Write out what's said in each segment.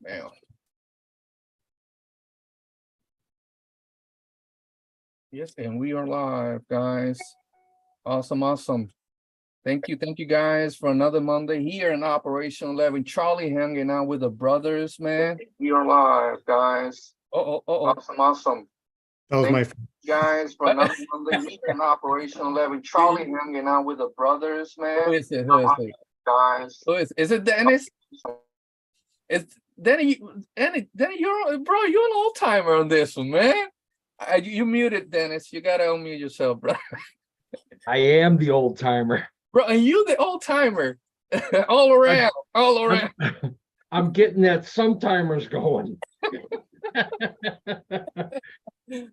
Now. Yes, and we are live, guys. Awesome, awesome. Thank you guys for another Monday here in Operation 11. Charlie hanging out with the brothers, man. We are live, guys. Awesome, awesome. That was my guys for another Monday here in Operation 11. Charlie hanging out with the brothers, man. Who is it? Who is it? Guys. Who is it Dennis? It's Denny, you're bro, you're an old timer on this one, man. You muted, Dennis. You gotta unmute yourself, bro. I am the old timer, bro, and you the old timer, all around. I'm getting that sometimer's going.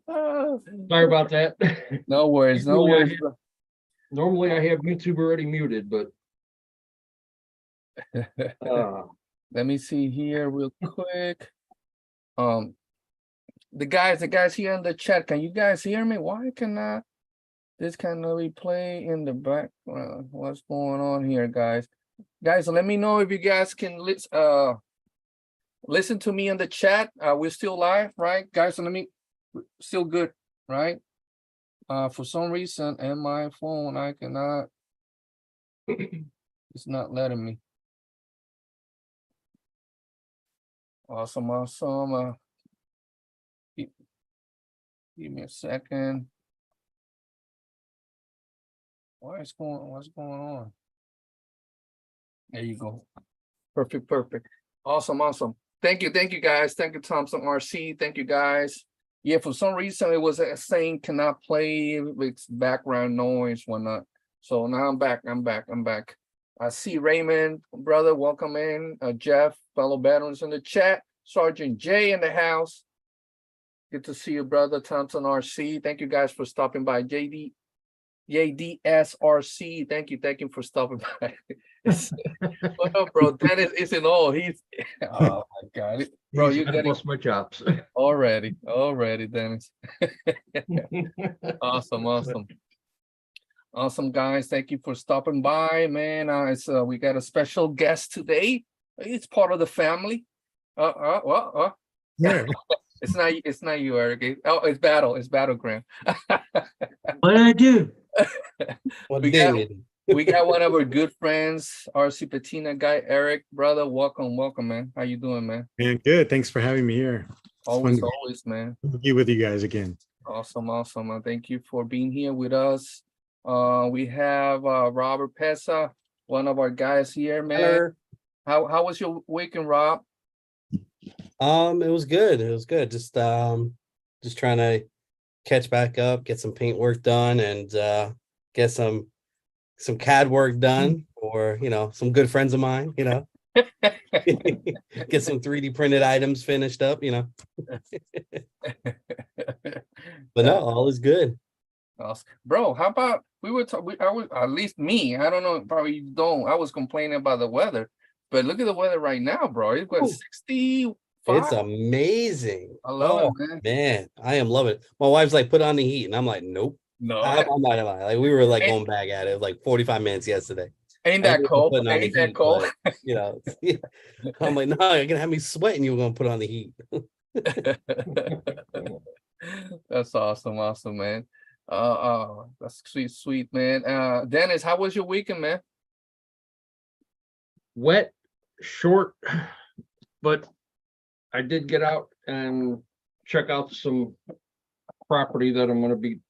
Sorry about that. No worries, no worries. Normally I have YouTube already muted, but let me see here real quick. The guys here in the chat, can you guys hear me? Why cannot this kind of replay in the background? What's going on here, guys? Guys, let me know if you guys can listen to me in the chat. We're still live, right? Guys, still good, right? For some reason, in my phone, I cannot, it's not letting me. Awesome, awesome. Give me a second. What's going on? There you go. Perfect. Awesome. Thank you, guys. Thank you, Thompson RC. Thank you, guys. Yeah, for some reason it was saying cannot play with background noise, whatnot. So now I'm back. I see Raymond, brother, welcome in. Jeff, fellow veterans in the chat. Sergeant J in the house. Good to see you, brother. Thompson RC. Thank you guys for stopping by. JDSRC. Thank you for stopping by. What up, bro? Dennis isn't all. He's oh my god. Bro, you getting lost my chops. Already, Dennis. Awesome, guys. Thank you for stopping by, man. We got a special guest today. It's part of the family. yeah. It's not you, Eric. Oh, it's Battleground. What did I do? We got one of our good friends, Rc Patina Guy Erick, brother. Welcome, man. How you doing, man? Man, good. Thanks for having me here. Always, man. Be with you guys again. Awesome. Thank you for being here with us. We have Robert Pesa, one of our guys here, man. Hello. How was your weekend, Rob? It was good. Just trying to catch back up, get some paint work done, and get some CAD work done for some good friends of mine. Get some 3D printed items finished up. But no, all is good. Awesome. Bro, how about I was, at least me, I don't know, probably you don't. I was complaining about the weather, but look at the weather right now, bro. It's got 60. It's amazing. I love it, man. I am loving it. My wife's like, put on the heat, and I'm like, nope. No, I'm not lying. Like we were like going back at it like 45 minutes yesterday. Ain't that cold? Ain't that cold? But, I'm like, no, you're gonna have me sweating. You're gonna put on the heat. That's awesome, man. That's sweet, man. Dennis, how was your weekend, man? Wet, short, but I did get out and check out some property that I'm going to be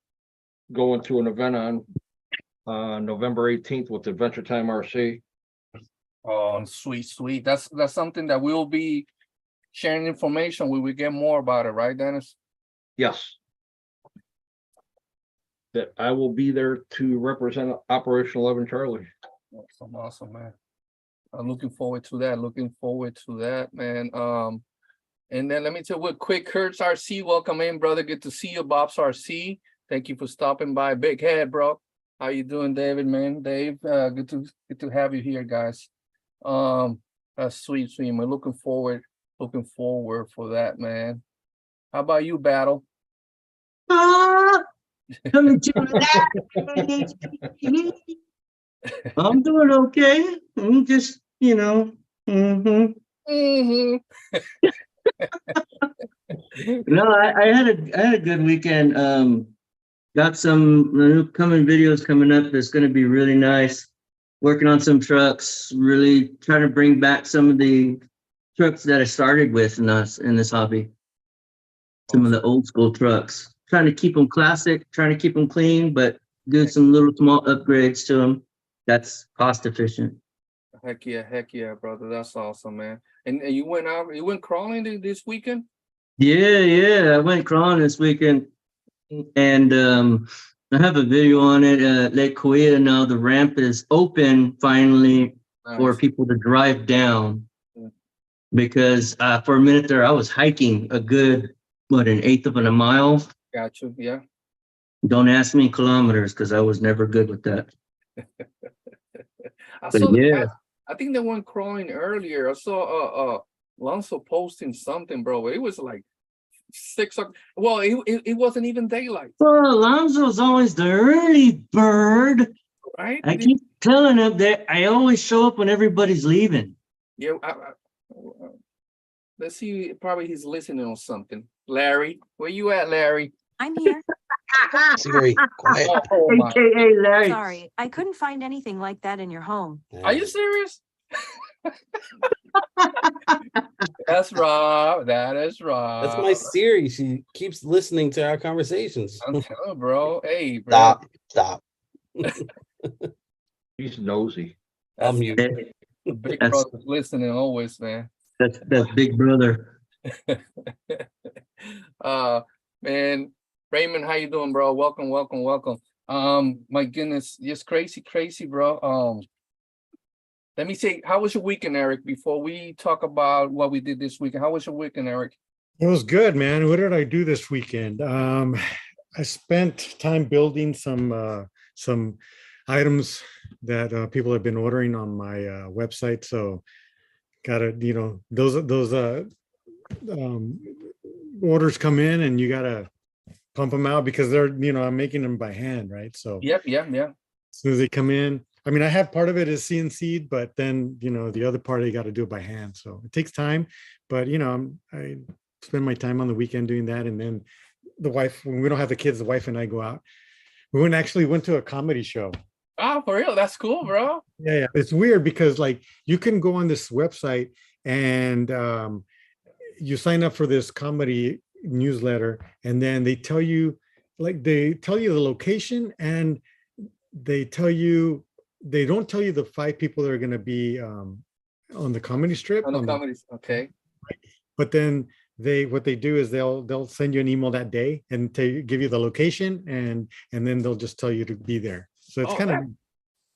going to an event on November 18th with Adventure Time RC. Oh, sweet. That's something that we'll be sharing information when we get more about it, right, Dennis? Yes. That I will be there to represent Operation 11 Charlie. Awesome, man. I'm looking forward to that, man. And then let me tell you real quick, Kurt's RC, welcome in, brother. Good to see you, Bob's RC. Thank you for stopping by. Big head, bro. How you doing, David, man? Dave, good to have you here, guys. That's sweet. We're looking forward for that, man. How about you, Battle? Coming to that. I'm doing okay. I'm just, Mhm. No, I had a good weekend. Got some upcoming videos coming up that's going to be really nice. Working on some trucks, really trying to bring back some of the trucks that I started with in this hobby. Some of the old school trucks. Trying to keep them classic, trying to keep them clean, but do some little small upgrades to them. That's cost efficient. Heck yeah, brother. That's awesome, man. And you went out, you went crawling this weekend? Yeah. I went crawling this weekend, and I have a video on it. Lake Cahuilla now. The ramp is open finally for Nice. people to drive down. Mm. Because for a minute there, I was hiking a good an eighth of a mile. Got you. Yeah. Don't ask me kilometers because I was never good with that. I But saw yeah. I think they went crawling earlier. I saw Alonso posting something, bro. It was like 6 o'clock. Well, it wasn't even daylight, Well, Alonso's always the early bird. right? I keep telling him that I always show up when everybody's leaving. Yeah. Let's see. Probably he's listening on something. Larry, where you at, Larry? I'm here. Siri, quiet. Oh my! AKA Larry. Sorry, I couldn't find anything like that in your home. Are you serious? That's Rob. That is Rob. That's my Siri. She keeps listening to our conversations. I'm telling you, bro. Hey, bro. Stop. He's nosy. I'll mute. The big That's- brother's listening always, man. That's Big Brother. Man, Raymond, how you doing, bro? Welcome. My goodness, just crazy, bro. Let me say, how was your weekend, Eric? Before we talk about what we did this weekend, how was your weekend, Eric? It was good, man. What did I do this weekend? I spent time building some items that people have been ordering on my website. So gotta, those orders come in and you gotta pump them out because they're, I'm making them by hand, right? So Yep. as soon as they come in, I mean, I have part of it is CNC'd, but then, the other part I got to do it by hand. So it takes time, but I spend my time on the weekend doing that. And then the wife, when we don't have the kids, the wife and I go out. We went to a comedy show. Oh, for real? That's cool, bro. Yeah. It's weird because like you can go on this website and you sign up for this comedy newsletter, and then they tell you the location, and they don't tell you the 5 people that are going to be on the comedy strip. On the comedies, okay. But then what they do is they'll send you an email that day and give you the location, and then they'll just tell you to be there. So it's kind of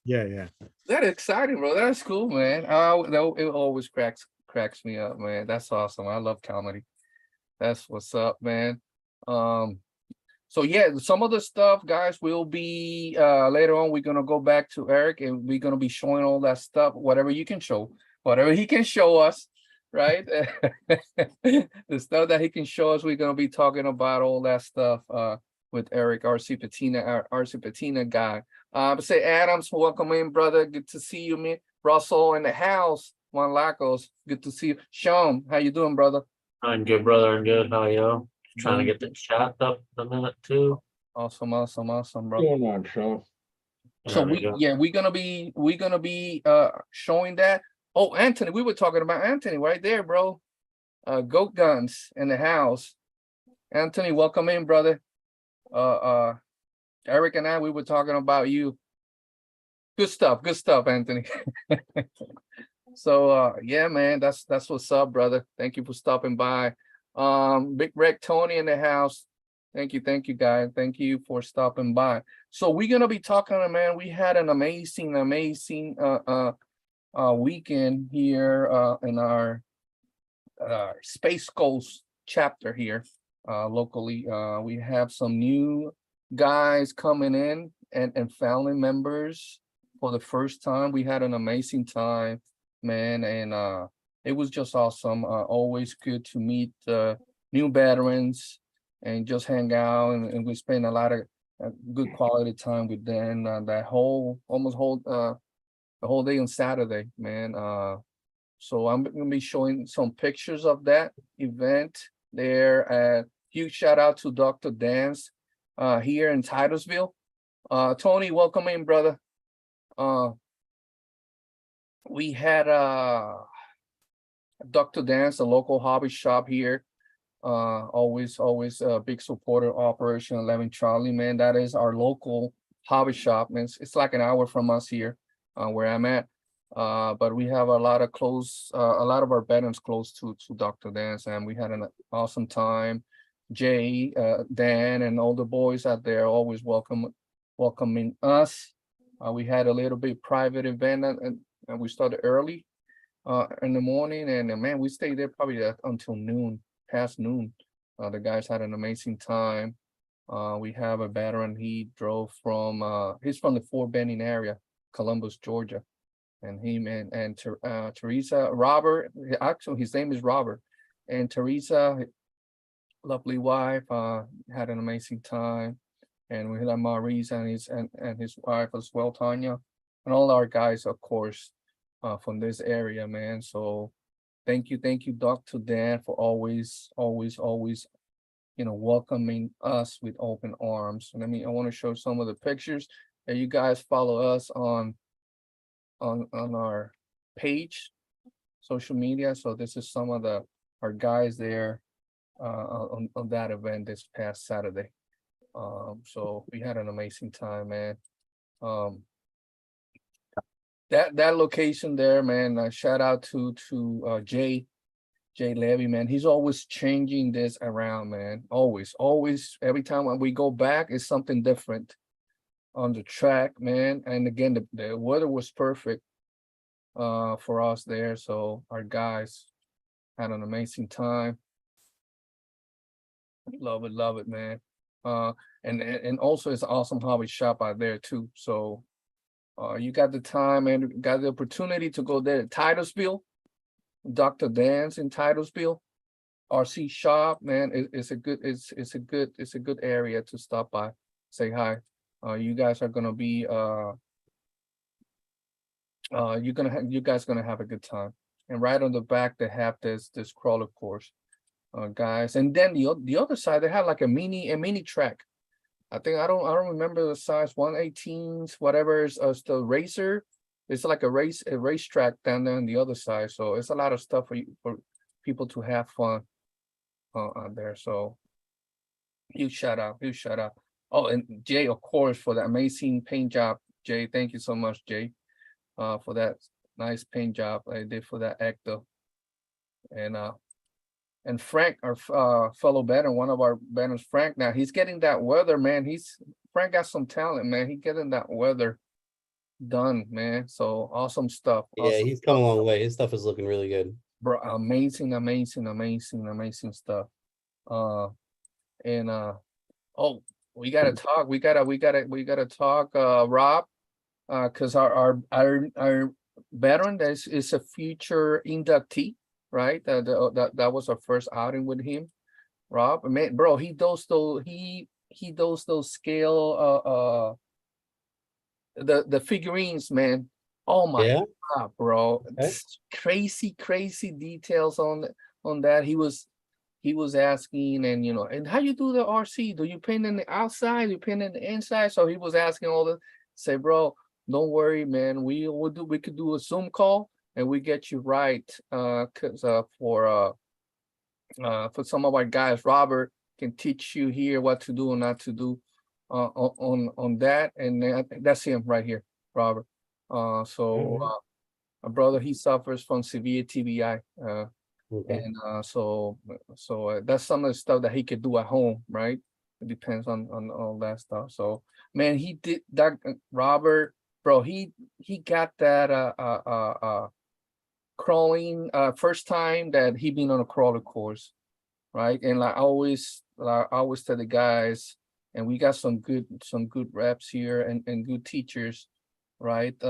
yeah. That exciting, bro. That's cool, man. It always cracks me up, man. That's awesome. I love comedy. That's what's up, man. So yeah, some of the stuff, guys, will be later on. We're gonna go back to Eric, and we're gonna be showing all that stuff, whatever he can show us, right? The stuff that he can show us, we're gonna be talking about all that stuff with Erick, Rc Patina Guy. Say Adams, welcome in, brother. Good to see you, man. Russell in the house. Juan Lacos, good to see you. Sean, how you doing, brother? I'm good, brother. I'm good. How are you? Trying to get the chat up in a minute too. Awesome, bro. What's going on, Sean? So There we go. we're gonna be showing that. Oh, Anthony, we were talking about Anthony right there, bro. Goat guns in the house. Anthony, welcome in, brother. Eric and I, we were talking about you. Good stuff, Anthony. So yeah, man, that's what's up, brother. Thank you for stopping by. Big Rec Tony in the house. Thank you, guys. Thank you for stopping by. So we're gonna be talking, man. We had an amazing weekend here in our Space Coast chapter here locally. We have some new guys coming in and family members for the first time. We had an amazing time, man, and it was just awesome. Always good to meet new veterans and just hang out, and we spend a lot of good quality time with them. The whole day on Saturday, man. So I'm gonna be showing some pictures of that event there. Huge shout out to Dr. Dance here in Titusville. Tony, welcome in, brother. We had Dr. Dance, a local hobby shop here. Always a big supporter of Operation 11 Charlie, man. That is our local hobby shop, man. It's like an hour from us here, where I'm at. But we have a lot of our veterans close to Dr. Dance, and we had an awesome time. Jay, Dan, and all the boys out there always welcoming us. We had a little bit private event, and we started early in the morning, and man, we stayed there probably until noon, past noon. The guys had an amazing time. We have a veteran. He drove from he's from the Fort Benning area, Columbus, Georgia, and him and Teresa, Robert. Actually, his name is Robert, and Teresa, lovely wife, had an amazing time. And we had Maurice and his wife as well, Tanya, and all our guys, of course, from this area, man. So thank you, Dr. Dan, for always, welcoming us with open arms. And I want to show some of the pictures, and you guys follow us on our page, social media. So this is some of our guys there on that event this past Saturday. So we had an amazing time, man. That location there, man, shout out to Jay Levy, man. He's always changing this around, man. Always every time when we go back, it's something different on the track, man. And again, the weather was perfect for us there, so our guys had an amazing time. Love it, man. And also it's an awesome hobby shop out there too. So you got the time and got the opportunity to go there. Titusville, Dr. Dan's in Titusville, RC shop, man. It's a good area to stop by, say hi. You guys are gonna be you guys gonna have a good time. And right on the back they have this crawler course, guys. And then the other side they have like a mini track. I think I don't remember the size, 1/18, whatever is the racer. It's like a racetrack down there on the other side. So it's a lot of stuff for people to have fun out there. So huge shout out. Oh, and Jay, of course, for the amazing paint job. Jay, thank you so much, Jay, for that nice paint job I did for that actor. And Frank, our fellow veteran, one of our veterans, Frank. Now he's getting that weather, man. Frank got some talent, man. He's getting that weather done, man. So awesome stuff. Yeah, he's come a long way. His stuff is looking really good. Bro, amazing stuff. Oh, we gotta talk. We gotta talk, Rob, because our veteran is a future inductee, right? That was our first outing with him, Rob. Man, bro, he does those scale the figurines, man. Oh my God, bro. Okay. Crazy details on that. He was asking, and how you do the RC? Do you paint in the outside? You paint in the inside? So he was asking all the, say, bro, don't worry, man. We could do a Zoom call and we get you right. Cause for some of our guys, Robert can teach you here what to do and not to do on that. And that's him right here, Robert. My brother, he suffers from severe TBI. Okay. And so that's some of the stuff that he could do at home, right? It depends on all that stuff. So man, he did that, Robert, bro. He got that crawling first time that he been on a crawler course, right? And like I always tell the guys, and we got some good reps here and good teachers, right?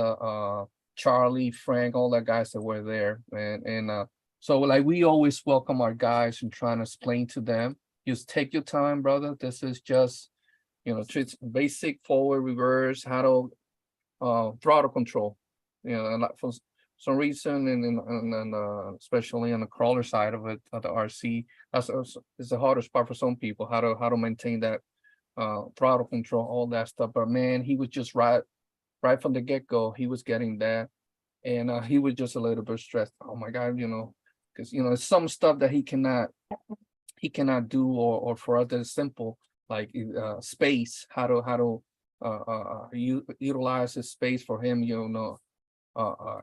Charlie, Frank, all the guys that were there, and so like we always welcome our guys and trying to explain to them, just take your time, brother. This is just, basic forward, reverse, how to throttle control, and like some reason, and especially on the crawler side of it, the RC, is the hardest part for some people, how to maintain that throttle control, all that stuff. But man, he was just right from the get-go, he was getting that. And he was just a little bit stressed. Oh my God, because some stuff that he cannot do, or for us it's simple, like space, how to utilize his space for him,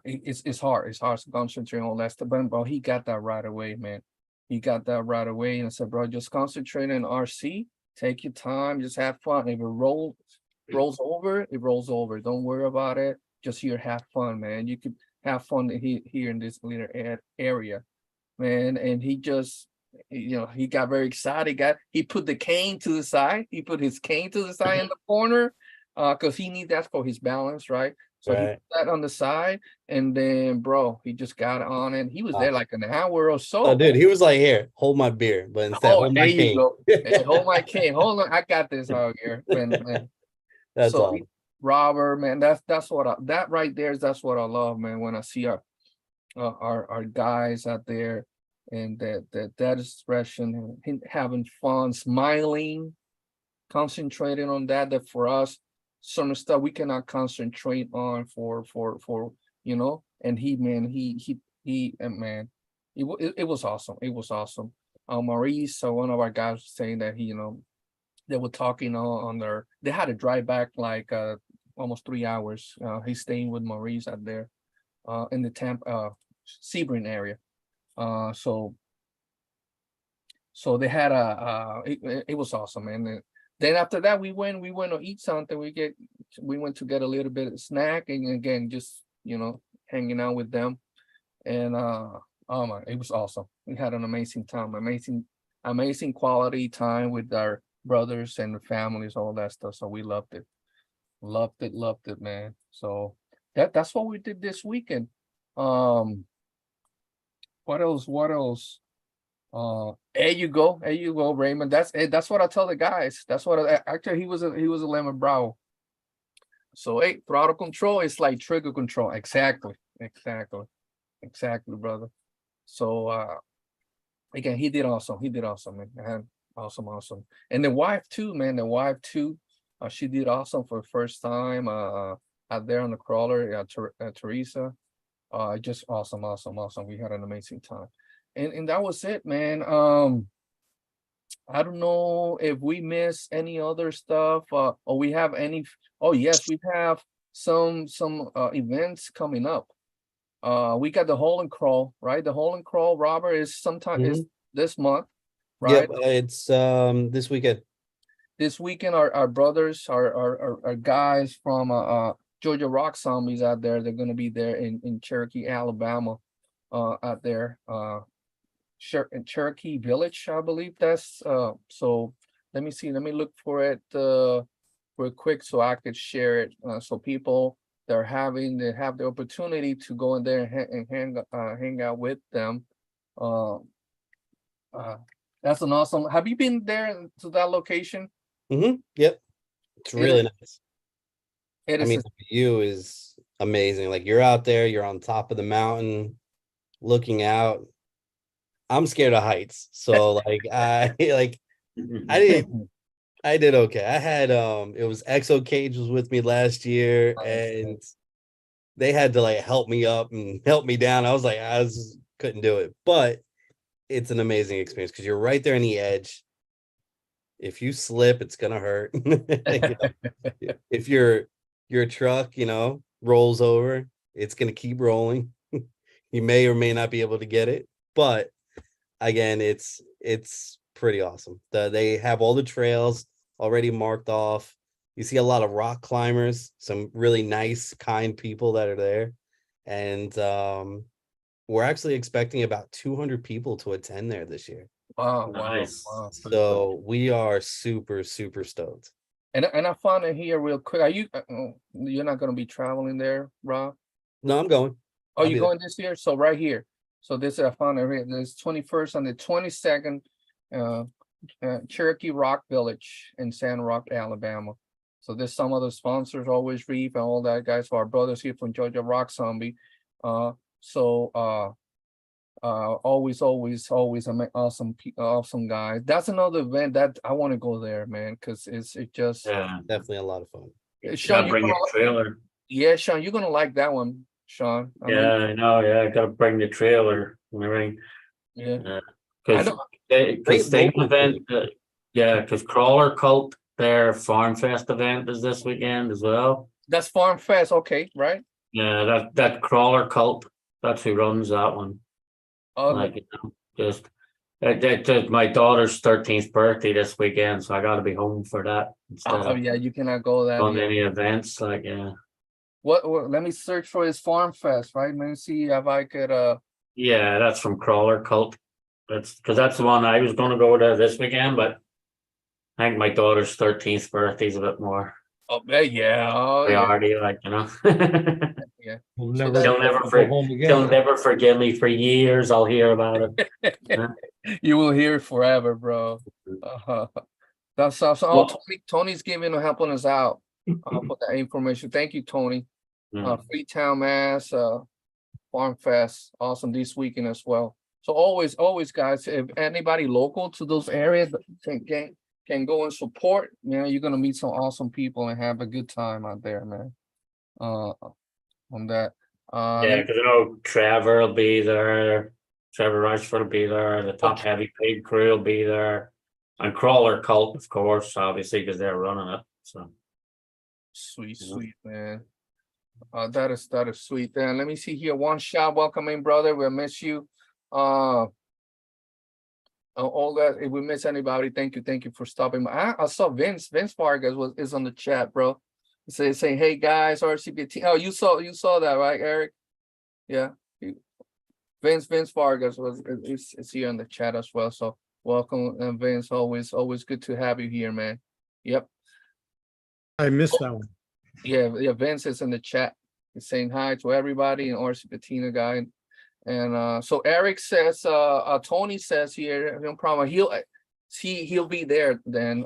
it's hard to concentrate on that stuff. But he got that right away, man. He got that right away, and I said, bro, just concentrate on RC, take your time, just have fun. If it rolls over, it rolls over. Don't worry about it. Just here, have fun, man. You could have fun here in this little area, man. And he just, he got very excited. He put the cane to the side. He put his cane to the side in the corner, because he needs that for his balance, right? So he put that on the side, and then, bro, he just got on it. He was there like an hour or so. Oh, dude, he was like, "Here, hold my beer," but instead, hold there my you cane. go. Hey, hold my cane. Hold on, I got this out here, man. That's So all. Robert, man, that's what that right there is. That's what I love, man. When I see our guys out there, and that expression, having fun, smiling, concentrating on that. That for us, some stuff we cannot concentrate on for And man, it was awesome. It was awesome. Maurice, one of our guys, was saying that they were talking on they had to drive back like almost 3 hours. He's staying with Maurice out there in the Tampa Sebring area. So they had it was awesome. And then after that, we went to eat something. We went to get a little bit of snack, and again, just hanging out with them. And oh my, it was awesome. We had an amazing time, amazing quality time with our brothers and the families, all that stuff. So we loved it, man. So that's what we did this weekend. What else? There you go, Raymond. That's what I tell the guys. That's what actually he was a lemon brow. So hey, throttle control is like trigger control. Exactly, brother. So again, he did awesome, man. Awesome. And the wife too, man. She did awesome for the first time out there on the crawler. Teresa, just awesome. We had an amazing time, and that was it, man. I don't know if we missed any other stuff, or we have any. Oh yes, we have some events coming up. We got the hole and crawl, right? The hole and crawl, Robert, is sometime is this month, right? Yep, it's this weekend. This weekend, our brothers, our guys from Georgia Rock Zombies out there, they're gonna be there in Cherokee, Alabama, out there, in Cherokee Village, I believe that's so let me look for it real quick so I could share it, so people they have the opportunity to go in there and hang out with them. That's an awesome. Have you been there to that location? Yep, it's really nice. It I is. mean, the view is amazing. Like, you're out there, you're on top of the mountain, looking out. I'm scared of heights, so like I did okay. I had it was Exo Cage was with me last year, and they had to like help me up and help me down. I was like, couldn't do it, but it's an amazing experience because you're right there on the edge. If you slip, it's gonna hurt. If your truck, rolls over, it's gonna keep rolling. You may or may not be able to get it, but again, it's pretty awesome. They have all the trails already marked off. You see a lot of rock climbers, some really nice, kind people that are there. And we're actually expecting about 200 people to attend there this year. Wow. Nice. Wow. So we are super, super stoked. And I found it here real quick. Are you? You're not going to be traveling there, Rob? No, I'm going. Oh, you're going this year? So right here. So this I found it here. There's 21st and the 22nd, Cherokee Rock Village in Sand Rock, Alabama. So there's some of the sponsors, Always Reef and all that guys, for our brothers here from Georgia Rock Zombie. So always awesome guys. That's another event that I want to go there, man, because it just Yeah, Definitely a lot of fun. Sean, gotta bring your trailer. yeah, Sean, you're gonna like that one, Sean. I know Yeah, I know, yeah, I gotta bring the trailer and everything. yeah. I Cause know. because same local event, yeah, cause Crawler Cult, their Farm Fest event is this weekend as well. That's Farm Fest, okay, right? Yeah, that Crawler Cult, that's who runs that one. Oh, Like, you know, just my daughter's 13th birthday this weekend, so I gotta be home for that instead of yeah, you cannot go that. going to Yeah. any events. Like, yeah, What? Let me search for his Farm Fest, right? Let me see if I could. yeah, that's from Crawler Cult. That's because that's the one I was gonna go to this weekend, but I think my daughter's 13th birthday is a bit more Oh, yeah. Oh, yeah. priority, like, you know. Yeah. We'll So never that- She'll never go home she'll again. never forgive me for years. I'll hear about it. You will hear it forever, bro. That's awesome. Oh, Well- Tony's helping us out. I'll put that information. Thank you, Tony. Freetown, Mass, Farm Fest, awesome this weekend as well. So always, guys, if anybody local to those areas can go and support, man, you're gonna meet some awesome people and have a good time out there, man. On that. Yeah, because I know Trevor will be there. Trevor Rushford will be there. The Top Heavy Pig crew will be there, and Crawler Cult, of course, obviously, because they're running it. So Sweet, Yeah. sweet, man. That is sweet. Then let me see here. One shot, welcome in, brother. We'll miss you. All that. If we miss anybody, thank you for stopping by. I saw Vince Vargas is on the chat, bro. Saying, hey guys, RCPT. Oh, you saw that, right, Eric? Yeah. Vince Vargas is here in the chat as well. So welcome, Vince. Always good to have you here, man. Yep. I missed that one. Yeah, Vince is in the chat. He's saying hi to everybody and Rc Patina Guy. And so Eric says, Tony says here, no problem. He'll be there then,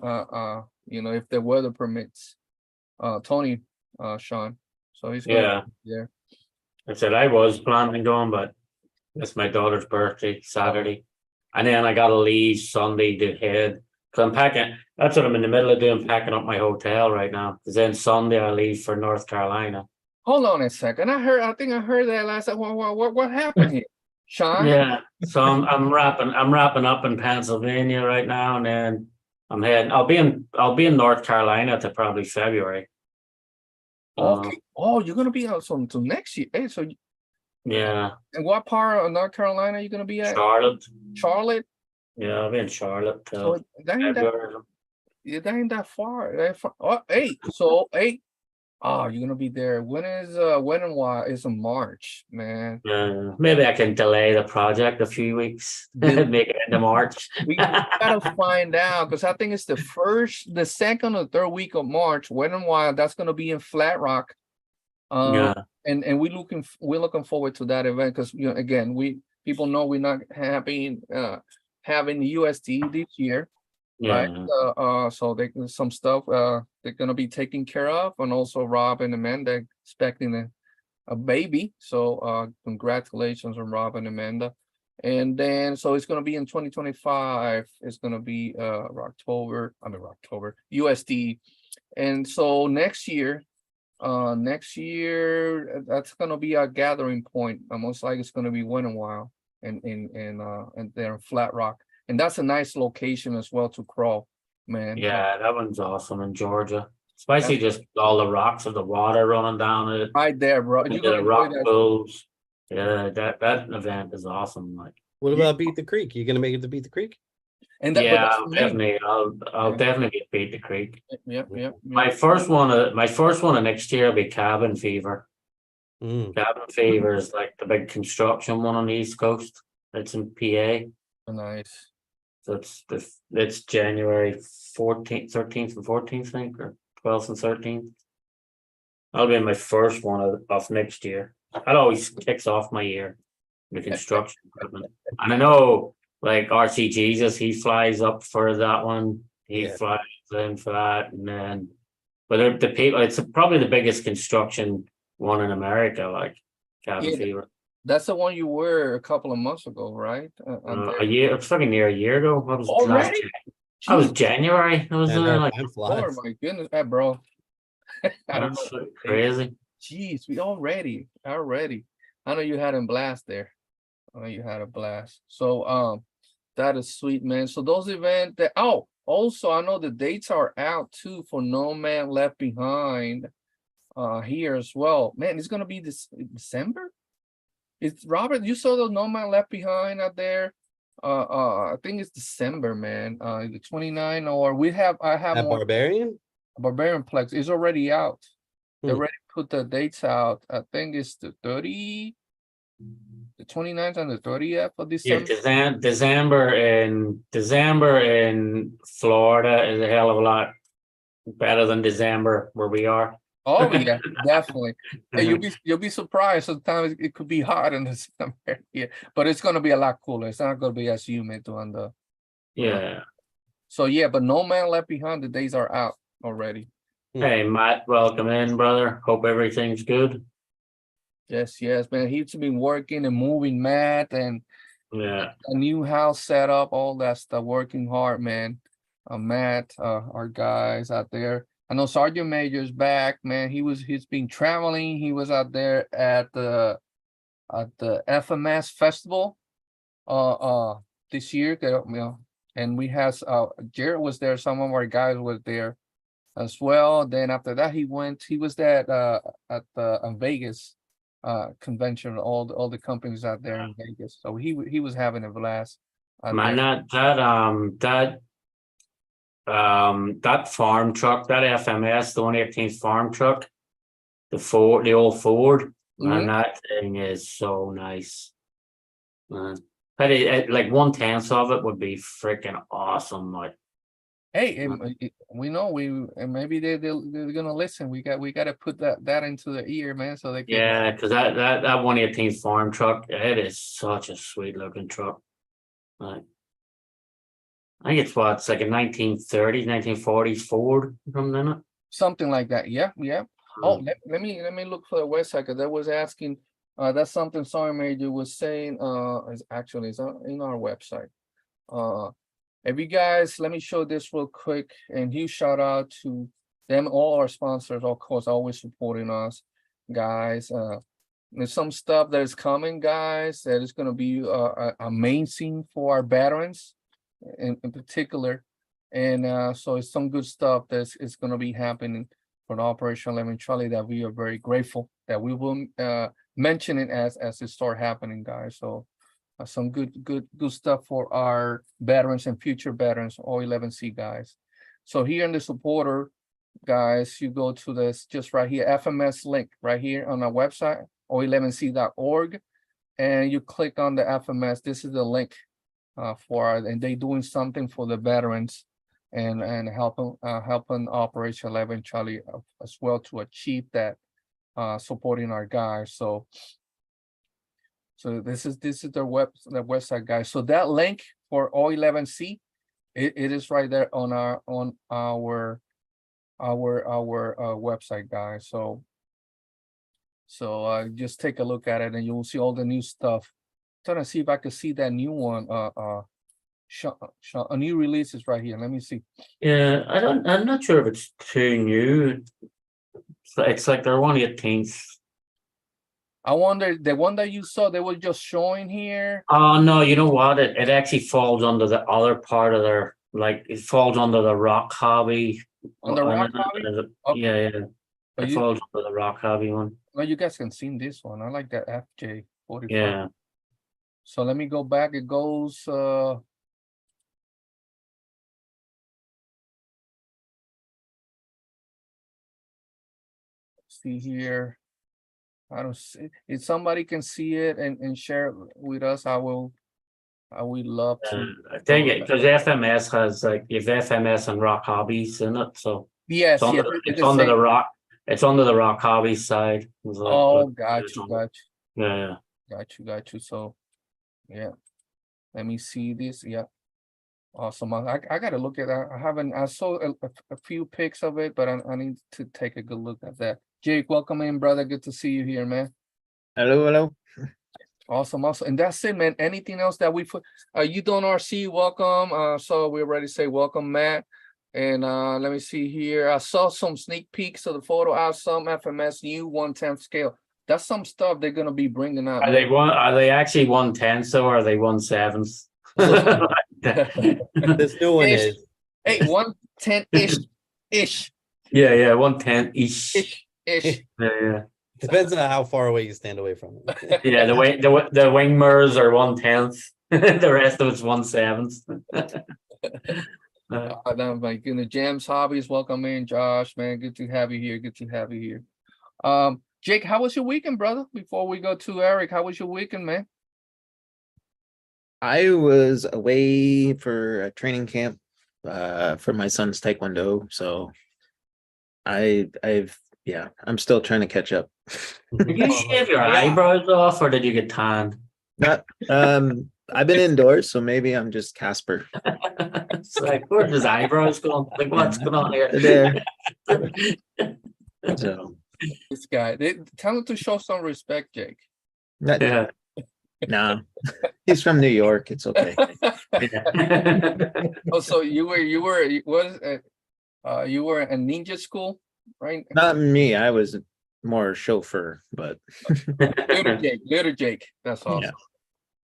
if the weather permits. Tony, Sean. So he's gonna be there. I said I was planning on going, but it's my daughter's birthday Saturday, and then I gotta leave Sunday to head. Cause I'm packing. That's what I'm in the middle of doing, packing up my hotel right now. Cause then Sunday I leave for North Carolina. Hold on a second. I think I heard that last time. What happened here, Sean? Yeah, so I'm wrapping up in Pennsylvania right now, and then I'm heading. I'll be in North Carolina to probably February. Okay. Oh, you're gonna be out until next year. Hey, so Yeah, and what part of North Carolina are you gonna be at? Charlotte. Charlotte. Yeah, I'll be in Charlotte So till that ain't February. that ain't that far. Oh, you're gonna be there. When and why? It's in March, man. Maybe I can delay the project a few weeks, make it into March. We gotta find out because I think it's the second or third week of March. When and why? That's gonna be in Flat Rock. Yeah, And we're looking forward to that event because again people know we're not having the USD this year. yeah. Right. So some stuff they're gonna be taking care of, and also Rob and Amanda expecting a baby. So congratulations on Rob and Amanda. And then so it's gonna be in 2025. It's gonna be October USD. And so next year that's gonna be our gathering point. Most likely it's gonna be Win a While and there in Flat Rock. And that's a nice location as well to crawl, man. Yeah, that one's awesome in Georgia. Especially just all the rocks of the water running down it. Right there, bro. Into You're gonna the enjoy rock that. pools. Yeah, that event is awesome. Like, What about Beat the Creek? You gonna make it to Beat the Creek? And that, but yeah, that's I'll the main- definitely, I'll Yeah. definitely get Beat the Creek. Yep. My first one of next year will be Cabin Fever. Mm. Cabin Fever is like the big construction one on the East Coast. It's in PA. Nice. So it's January 14th, 13th and 14th, I think, or 12th and 13th. That'll be my first one of next year. That always kicks off my year, the construction equipment. And I know, like RC Jesus, he flies up for that one. He Yeah. flies in for that, and then, but the people, it's probably the biggest construction one in America, like Cabin Yeah, Fever. That's the one you were a couple of months ago, right? A year, it's fucking near a year ago. I was Already? I was Jeez. January. I was And her like, time Oh flies. my goodness, bro. I don't know. absolutely crazy. Jeez, we already. I know you had a blast there. I know you had a blast. So that is sweet, man. So those events that also I know the dates are out too for No Man Left Behind here as well. Man, it's gonna be this December. It's Robert, you saw the No Man Left Behind out there. I think it's December, man. The 29 or I have At more Barbarian? Barbarian Plex is already out. They Hmm. already put the dates out. I think it's the 29th and the 30th of Yeah, December. December in Florida is a hell of a lot better than December where we are. Oh yeah, definitely. And you'll be surprised. Sometimes it could be hot in December. Yeah, but it's gonna be a lot cooler. It's not gonna be as humid on the. Yeah. So yeah, but No Man Left Behind. The days are out already. Hey, Matt, welcome in, brother. Hope everything's good. Yes, man. He's been working and moving, Matt, and Yeah. a new house set up, all that stuff. Working hard, man. Matt, our guys out there. I know Sergeant Major's back, man. He's been traveling. He was out there at the FMS festival this year. And we had Jared was there, some of our guys was there as well. Then after that he was there at the Vegas convention, all the companies out there in Vegas. So he was having a blast out Man, there. that farm truck, that FMS, the 118th farm truck, the old Ford, man, Mhm. that thing is so nice. Man. But like 1/10 of it would be freaking awesome. Like, Hey, we know and maybe they're gonna listen. We got to put that into the ear, man, so they can. yeah, because that 118th farm truck, it is such a sweet looking truck. Like, I think it's like a 1930s, 1940s Ford or something in it. Something like that. Yeah. Oh, let me look for the website because I was asking. That's something Sergeant Major was saying. It's in our website. If you guys, let me show this real quick, and huge shout out to them, all our sponsors, of course, always supporting us, guys. There's some stuff that is coming, guys, that is going to be amazing for our veterans in particular. And so it's some good stuff that's going to be happening for the Operation 11 Charlie that we are very grateful that we will mention it as it start happening, guys. So some good stuff for our veterans and future veterans, O11C guys. So here in the supporter, guys, you go to this just right here, FMS link right here on our website, o11c.org, and you click on the FMS. This is the link and they doing something for the veterans and helping Operation 11 Charlie as well to achieve that, supporting our guys. So this is their website, guys. So that link for O11C, it is right there on our website, guys. So just take a look at it and you will see all the new stuff. I'm trying to see if I can see that new one. A new release is right here. Let me see. Yeah, I'm not sure if it's too new. It's like they're 118th. I wonder, the one that you saw, they were just showing here. Oh no, you know what? It actually falls under the other part of their, like, it falls under the rock hobby. On the rock hobby? Yeah. But It falls under the rock hobby one. well, you guys can see this one. I like that FJ45. Yeah. So let me go back. It goes see here. I don't see if somebody can see it and share it with us. I would love to. I think it because FMS has like you have FMS and rock hobbies in it, so Yes, it's under the rock. It's under the rock hobby side. Oh, got you. Yeah. Got you. So, yeah. Let me see this. Yeah. Awesome. I gotta look at that. I saw a few pics of it, but I need to take a good look at that. Jake, welcome in, brother. Good to see you here, man. Hello. Awesome, awesome. And that's it, man. Anything else that we put, you don't RC, welcome. So we already say welcome, Matt. And let me see here. I saw some sneak peeks of the photo. Awesome FMS new 1/10 scale. That's some stuff they're gonna be bringing out. Are they are they actually 1/10 or are they 1/7? This new one Ish. is. Hey, 1/10 ish. Yeah, 1/10 ish. Ish. Yeah. Depends on how far away you stand away from it. Yeah, the wing mirrors are 1/10. The rest of it's 1/7. My goodness, Jams Hobbies, welcome in, Josh, man. Good to have you here. Good to have you here. Jake, how was your weekend, brother? Before we go to Eric, how was your weekend, man? I was away for a training camp for my son's taekwondo, so I'm still trying to catch up. Did you shave your eyebrows off or did you get tanned? Not I've been indoors, so maybe I'm just Casper. It's like, where's his eyebrows going? Like, what's going on here? There. So This guy, tell him to show some respect, Jake. Yeah. no, he's from New York. It's okay. Oh, so you were you were in ninja school, right? Not me. I was more chauffeur, but Little Jake. That's awesome. Yeah.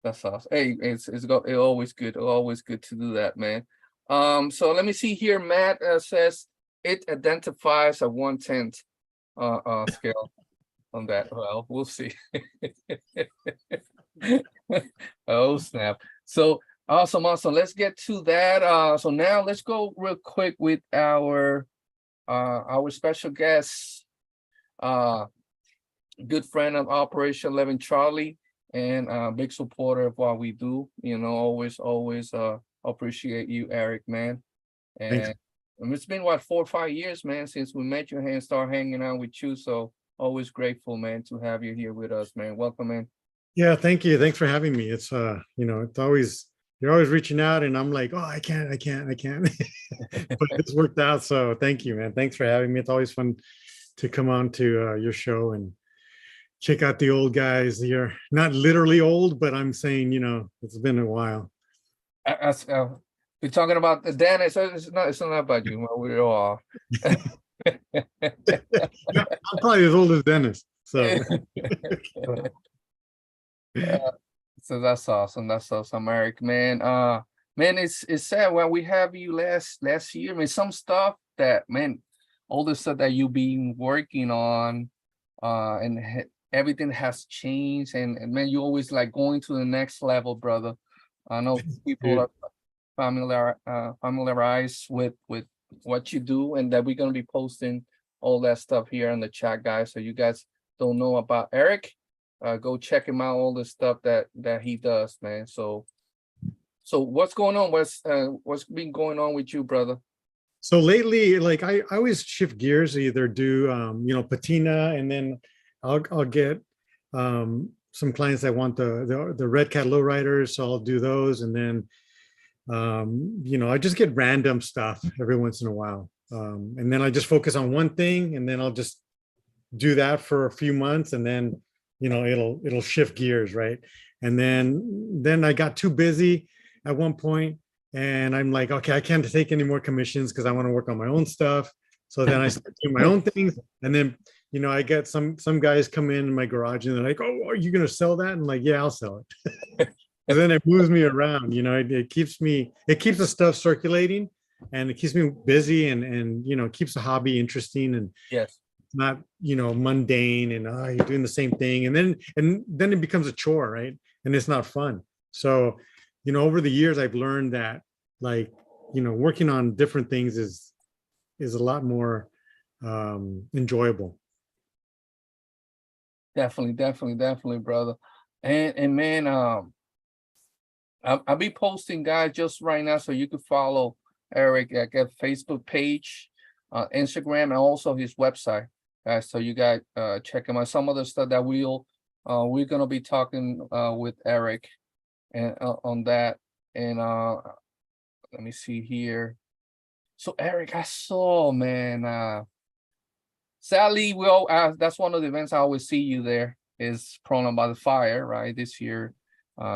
That's awesome. Hey, it's always good to do that, man. So let me see here. Matt says it identifies a 1/10 scale on that. Well, we'll see. Oh snap. So awesome. Let's get to that. So now let's go real quick with our special guest, good friend of Operation 11 Charlie, and big supporter of what we do. You know, always appreciate you, Eric, man. And it's been what 4 or 5 years, man, since we met you and start hanging out with you. So always grateful, man, to have you here with us, man. Welcome in. Yeah, thank you. Thanks for having me. It's it's always, you're always reaching out and I'm like, oh, I can't. But it's worked out. So thank you, man. Thanks for having me. It's always fun to come on to your show and check out the old guys. You're not literally old, but I'm saying, it's been a while. We're talking about the Dennis. It's not about you. Well, we all are. Yeah, I'm probably as old as Dennis. So So that's awesome. That's awesome, Eric, man. Man, it's sad when we have you last year. I mean, some stuff that, man, all the stuff that you've been working on, and everything has changed, and man, you always like going to the next level, brother. I know people are familiarized with what you do, and that we're gonna be posting all that stuff here in the chat, guys. So you guys don't know about Eric, go check him out, all the stuff that he does, man. So what's going on? What's been going on with you, brother? So lately, like I always shift gears, either do patina, and then I'll get some clients that want the red cat lowriders, so I'll do those, and then I just get random stuff every once in a while, and then I just focus on one thing, and then I'll just do that for a few months, and then it'll shift gears, right? And then I got too busy at one point, and I'm like, okay, I can't take any more commissions because I want to work on my own stuff. So then I start doing my own things, and then I get some guys come in my garage and they're like, oh, are you gonna sell that? And I'm like, yeah, I'll sell it. And then it moves me around, it keeps the stuff circulating, and it keeps me busy, and keeps the hobby interesting, and Yes. not mundane, and you're doing the same thing, and then it becomes a chore, right? And it's not fun. So over the years I've learned that, like, working on different things is a lot more enjoyable. Definitely, brother. And man, I'll be posting, guys, just right now, so you can follow Eric at Facebook page, Instagram, and also his website, guys. So you guys check him out. Some of the stuff that we're gonna be talking with Eric and on that. And let me see here. So Eric, I saw, man. Sadly, that's one of the events I always see you there. is prone by the fire, right? This year,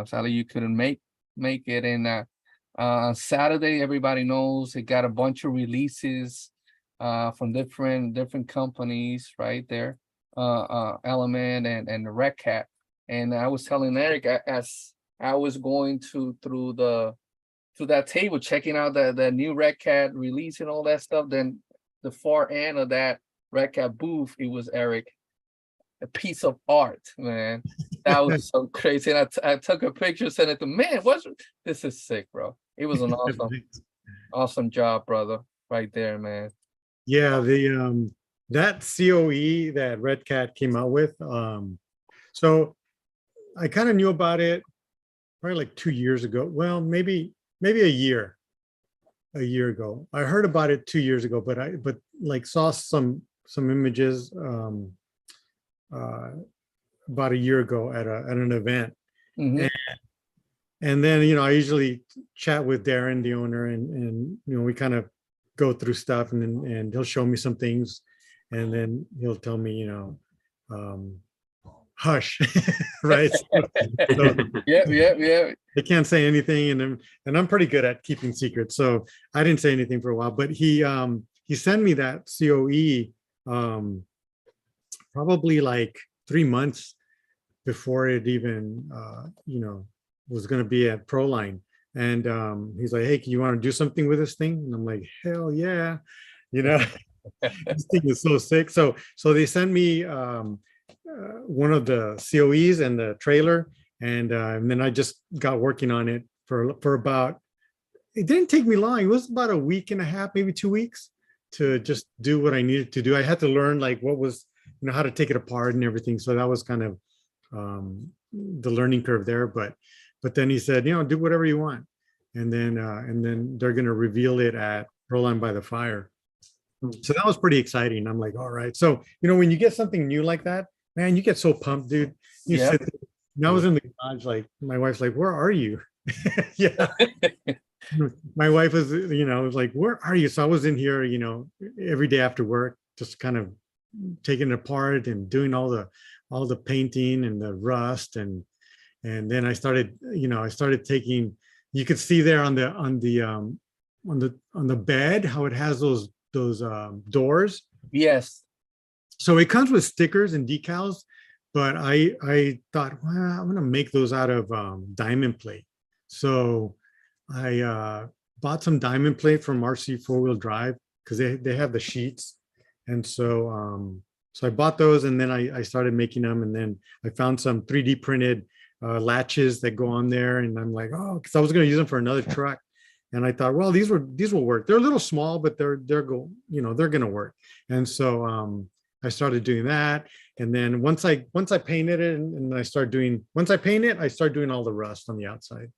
sadly you couldn't make it. And Saturday, everybody knows it got a bunch of releases from different companies, right there, Element and the Red Cat. And I was telling Eric, as I was going through that table, checking out the new Red Cat release and all that stuff, then the far end of that Red Cat booth, it was Eric. A piece of art, man. That was so crazy. And I took a picture, sent it to man. This is sick, bro. It was an awesome job, brother. Right there, man. Yeah, the that COE that Red Cat came out with. So I kind of knew about it probably like 2 years ago. Well, maybe a year ago. I heard about it 2 years ago, but like saw some images about a year ago at an event. Mhm. And then, I usually chat with Darren, the owner, and we kind of go through stuff, and he'll show me some things, and then he'll tell me, hush, right? So Yeah. they can't say anything, and I'm pretty good at keeping secrets, so I didn't say anything for a while. But he sent me that COE probably like 3 months before it even was going to be at Proline. And he's like, hey, you want to do something with this thing? And I'm like, hell yeah. This thing is so sick. So they sent me one of the COEs and the trailer, and then I just got working on it for about, it didn't take me long. It was about a week and a half, maybe 2 weeks, to just do what I needed to do. I had to learn like what was, how to take it apart and everything. So that was kind of the learning curve there. But then he said, do whatever you want. And then they're going to reveal it at Proline by the Fire. So that was pretty exciting. I'm like, all right. So, when you get something new like that, man, you get so pumped, dude. You Yeah. sit there, and I was in the garage, like, my wife's like, where are you? Yeah. My wife was, was like, where are you? So I was in here, every day after work, just kind of taking it apart and doing all the painting and the rust, and then I started taking, you could see there on the bed how it has those doors. Yes. So it comes with stickers and decals, but I thought, well, I'm gonna make those out of diamond plate. So I bought some diamond plate from RC 4-wheel drive, because they have the sheets. And so I bought those, and then I started making them, and then I found some 3D printed latches that go on there, and I'm like, oh, because I was going to use them for another truck, and I thought, well, these will work. They're a little small, but they're going to work. And so I started doing that, and then once I painted it, and I start doing all the rust on the outside.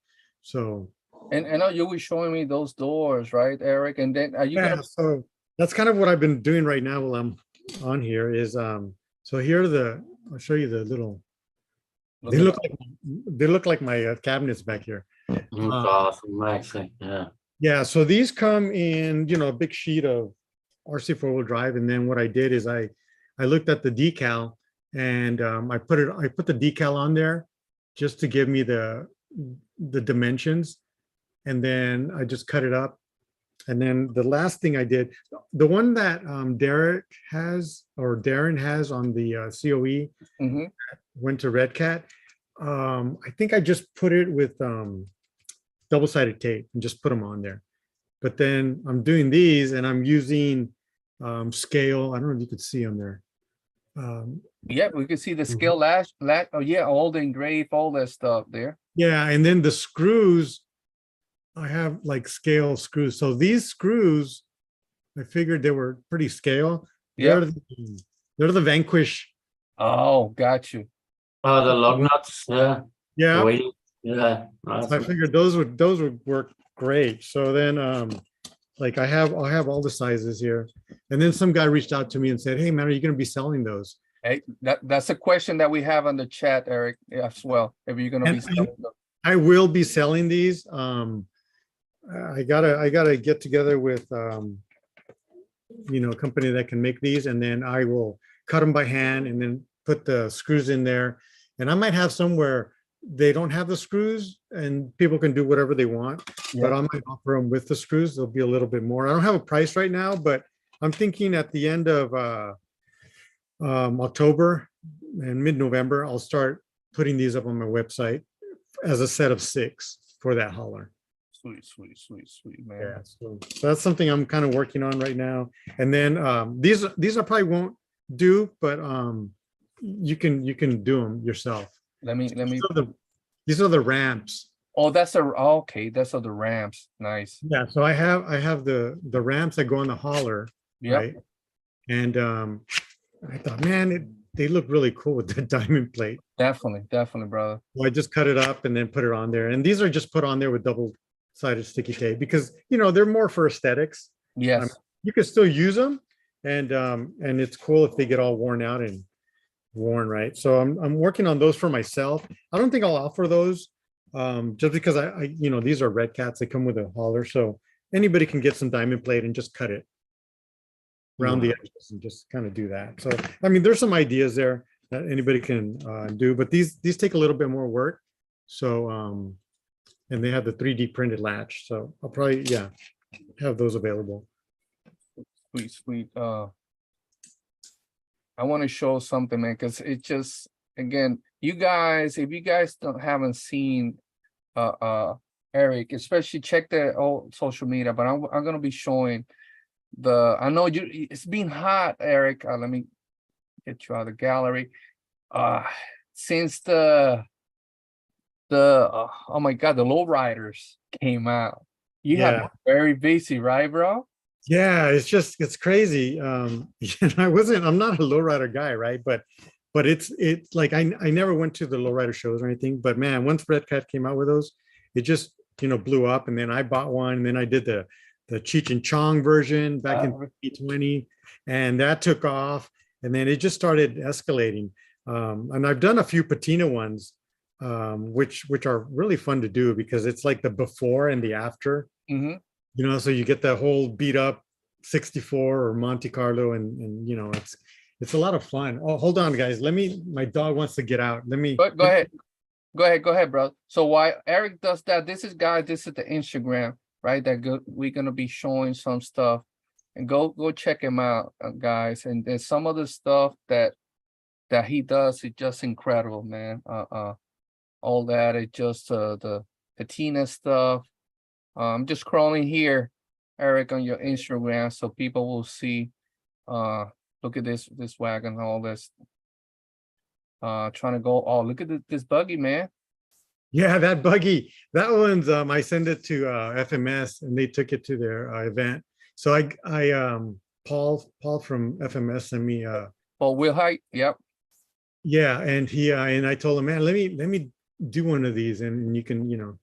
So. And I know you were showing me those doors, right, Eric? And then are you gonna? So that's kind of what I've been doing right now while I'm on here is so here are I'll show you the little, they look like my cabinets back here. Awesome, actually, yeah. Yeah, so these come in, a big sheet of RC 4-wheel drive, and then what I did is I looked at the decal, and I put the decal on there just to give me the dimensions, and then I just cut it up. And then the last thing I did, the one that Darren has on the COE, Mhm. went to Red Cat. I think I just put it with double-sided tape and just put them on there. But then I'm doing these, and I'm using scale. I don't know if you could see on there. Yeah, we can see the scale lash. Oh yeah, all the engraved, all that stuff there. Yeah, and then the screws, I have like scale screws. So these screws, I figured they were pretty scale. Yeah. They're the Vanquish. Oh, got you. Oh, the lug nuts, yeah. Yeah. Wait, yeah. So I Awesome. figured those would work great. So then like I'll have all the sizes here. And then some guy reached out to me and said, hey man, are you gonna be selling those? Hey, that's a question that we have on the chat, Eric, as well. If you're gonna be And selling them. I will be selling these. I gotta get together with a company that can make these, and then I will cut them by hand and then put the screws in there. And I might have somewhere they don't have the screws and people can do whatever they want, but I might offer them with the screws. There'll be a little bit more. I don't have a price right now, but I'm thinking at the end of October and mid-November, I'll start putting these up on my website as a set of 6 for that hauler. Sweet, sweet, sweet, sweet, man. Yeah, so that's something I'm kind of working on right now. And then these I probably won't do, but you can do them yourself. Let me. These are the ramps. Oh, that's okay. That's the ramps. Nice. Yeah, so I have the ramps that go on the hauler, Yeah. right? And I thought, man, they look really cool with the diamond plate. Definitely, definitely, brother. So I just cut it up and then put it on there. And these are just put on there with double-sided sticky tape because they're more for aesthetics. Yes. You can still use them, and it's cool if they get all worn out and worn, right? So I'm working on those for myself. I don't think I'll offer those just because I these are red cats. They come with a hauler, so anybody can get some diamond plate and just cut it around the edges and just kind of do that. So I mean, there's some ideas there that anybody can do, but these take a little bit more work. So and they have the 3D printed latch, so I'll probably have those available. Sweet, sweet. I want to show something, man, because it just, again, you guys, if you guys haven't seen Erick, especially check their old social media, but I'm gonna be showing I know it's been hot, Erick. Let me get you out of the gallery. Since the oh my god, the lowriders came out. You have been very busy, right, bro? Yeah, it's crazy. I'm not a lowrider guy, right? But it's like I never went to the lowrider shows or anything. But man, once Red Cat came out with those, it just blew up. And then I bought one, and then I did the Cheech and Chong version back in 2020, and that took off. And then it just started escalating. And I've done a few patina ones, which are really fun to do because it's like the before and the after. So you get that whole beat up 64 or Monte Carlo, and it's a lot of fun. Oh, hold on, guys. My dog wants to get out. Let me go ahead, bro. So while Erick does that, this is the Instagram, right? We're gonna be showing some stuff, and go check him out, guys. And there's some of the stuff that he does is just incredible, man. All that, it just the patina stuff. I'm just scrolling here, Erick, on your Instagram, so people will see. Look at this wagon, all this. Trying to go. Oh, look at this buggy, man. Yeah, that buggy. That one's I sent it to FMS, and they took it to their event. So I Paul from FMS sent me Paul Wilhite. Yep. Yeah, and he and I told him, man, let me do one of these, and you can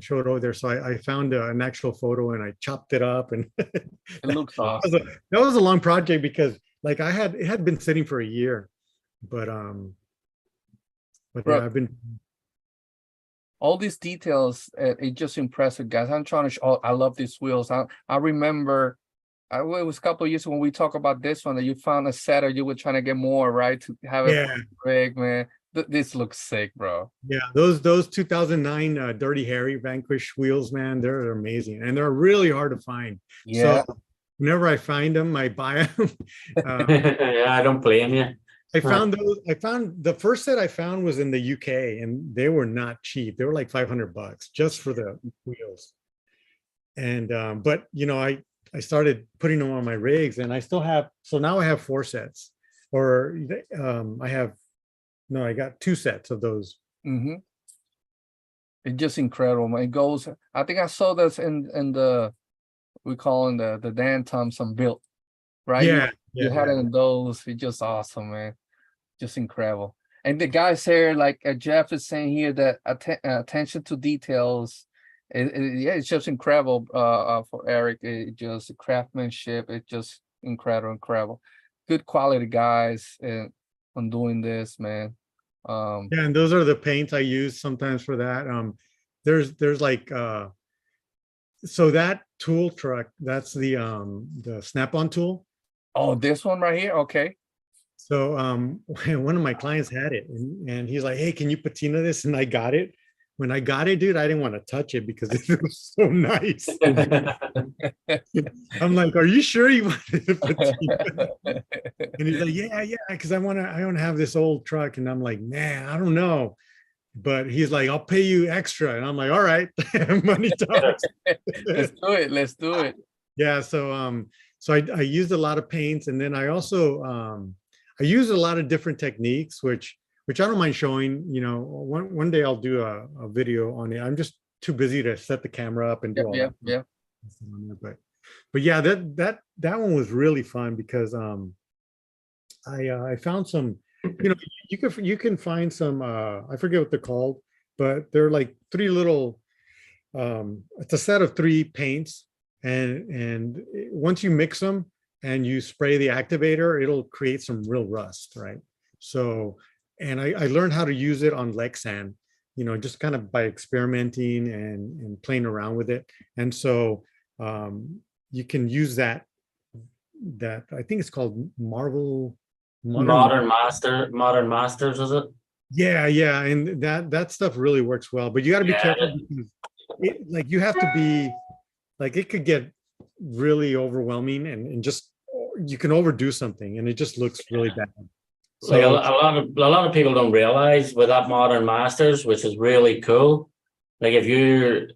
show it over there. So I found an actual photo and I chopped it up, and it looks awesome. That was a long project because like it had been sitting for a year, but Bro, yeah, I've been all these details. It just impressive, guys. I'm trying to show. I love these wheels. I remember it was a couple of years when we talked about this one that you found a set, or you were trying to get more, right, to have it big, man. This looks sick, bro. Yeah, those 2009 Dirty Harry Vanquish wheels, man, they're amazing, and they're really hard to find. Yeah. So whenever I find them, I buy them. Yeah, I don't blame you. I found the first set I found was in the UK, and they were not cheap. They were like $500 just for the wheels. And but I started putting them on my rigs, and I still have. So now I have 4 sets, or I got 2 sets of those. It's just incredible. It goes. I think I saw this in the we call in the Dan Thompson build, right? Yeah, you had it in those. It's just awesome, man. Just incredible. And the guys here, like Jeff is saying here, that attention to details. It's just incredible for Erick. It just craftsmanship. It's just incredible. Good quality guys on doing this, man. Yeah, and those are the paints I use sometimes for that. There's like so that tool truck, that's the snap-on tool. Oh, this one right here. Okay. So one of my clients had it and he's like, hey, can you patina this? And I got it. When I got it, dude, I didn't want to touch it because it was so nice. I'm like, are you sure you wanted to patina? And he's like, yeah, because I want to have this old truck. And I'm like, man, I don't know. But he's like, I'll pay you extra. And I'm like, all right, money talks. Let's do it. Let's do it. Yeah, so I used a lot of paints, and then I also I use a lot of different techniques, which I don't mind showing. You know, one day I'll do a video on it. I'm just too busy to set the camera up and do all Yeah, that. yeah. But yeah, that one was really fun because I found some, you know, you can find some I forget what they're called, but they're like three little it's a set of three paints, and once you mix them and you spray the activator, it'll create some real rust, right? So, and I learned how to use it on Lexan, you know, just kind of by experimenting and playing around with it. And so you can use that I think it's called Modern Masters, is it? yeah, and that stuff really works well, but you got to be Yeah. careful because like you have to be like, it could get really overwhelming and just you can overdo something and it just looks really bad. So Like a lot of people don't realize with that Modern Masters, which is really cool. Like if you're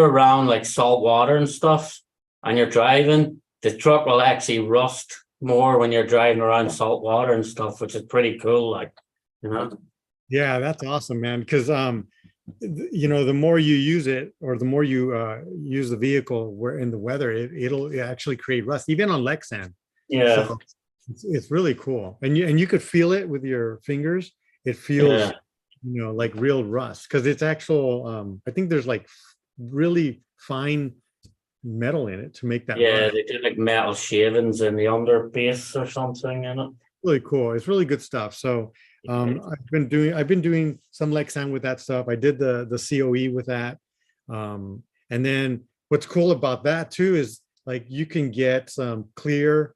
around like salt water and stuff and you're driving, the truck will actually rust more when you're driving around salt water and stuff, which is pretty cool. Like, you know. yeah, that's awesome, man, because you know, the more you use it or the more you use the vehicle where in the weather, it'll actually create rust even on Lexan. Yeah. So it's really cool, and you could feel it with your fingers. It feels, Yeah. you know, like real rust because it's actual. I think there's like really fine metal in it to make that Yeah, rust. they do like metal shavings in the underbase or something in it. Really cool. It's really good stuff. So I've been doing some Lexan with that stuff. I did the COE with that. And then what's cool about that too is like you can get some clear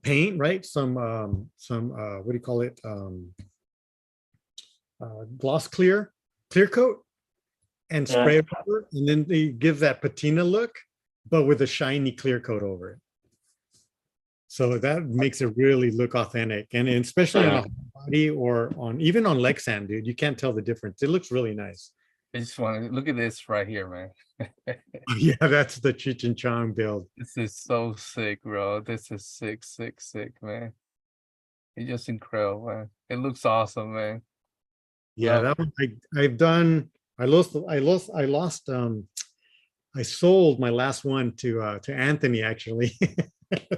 paint, right? Some what do you call it? Gloss clear coat and Yeah. spray it over, and then they give that patina look, but with a shiny clear coat over it. So that makes it really look authentic, and especially on a body or even on Lexan, dude, you can't tell the difference. It looks really nice. I just want to look at this right here, man. Yeah, that's the Cheech and Chong build. This is so sick, bro. This is sick, man. It's just incredible, man. It looks awesome, man. Yeah, that one I've done. I sold my last one to Anthony actually.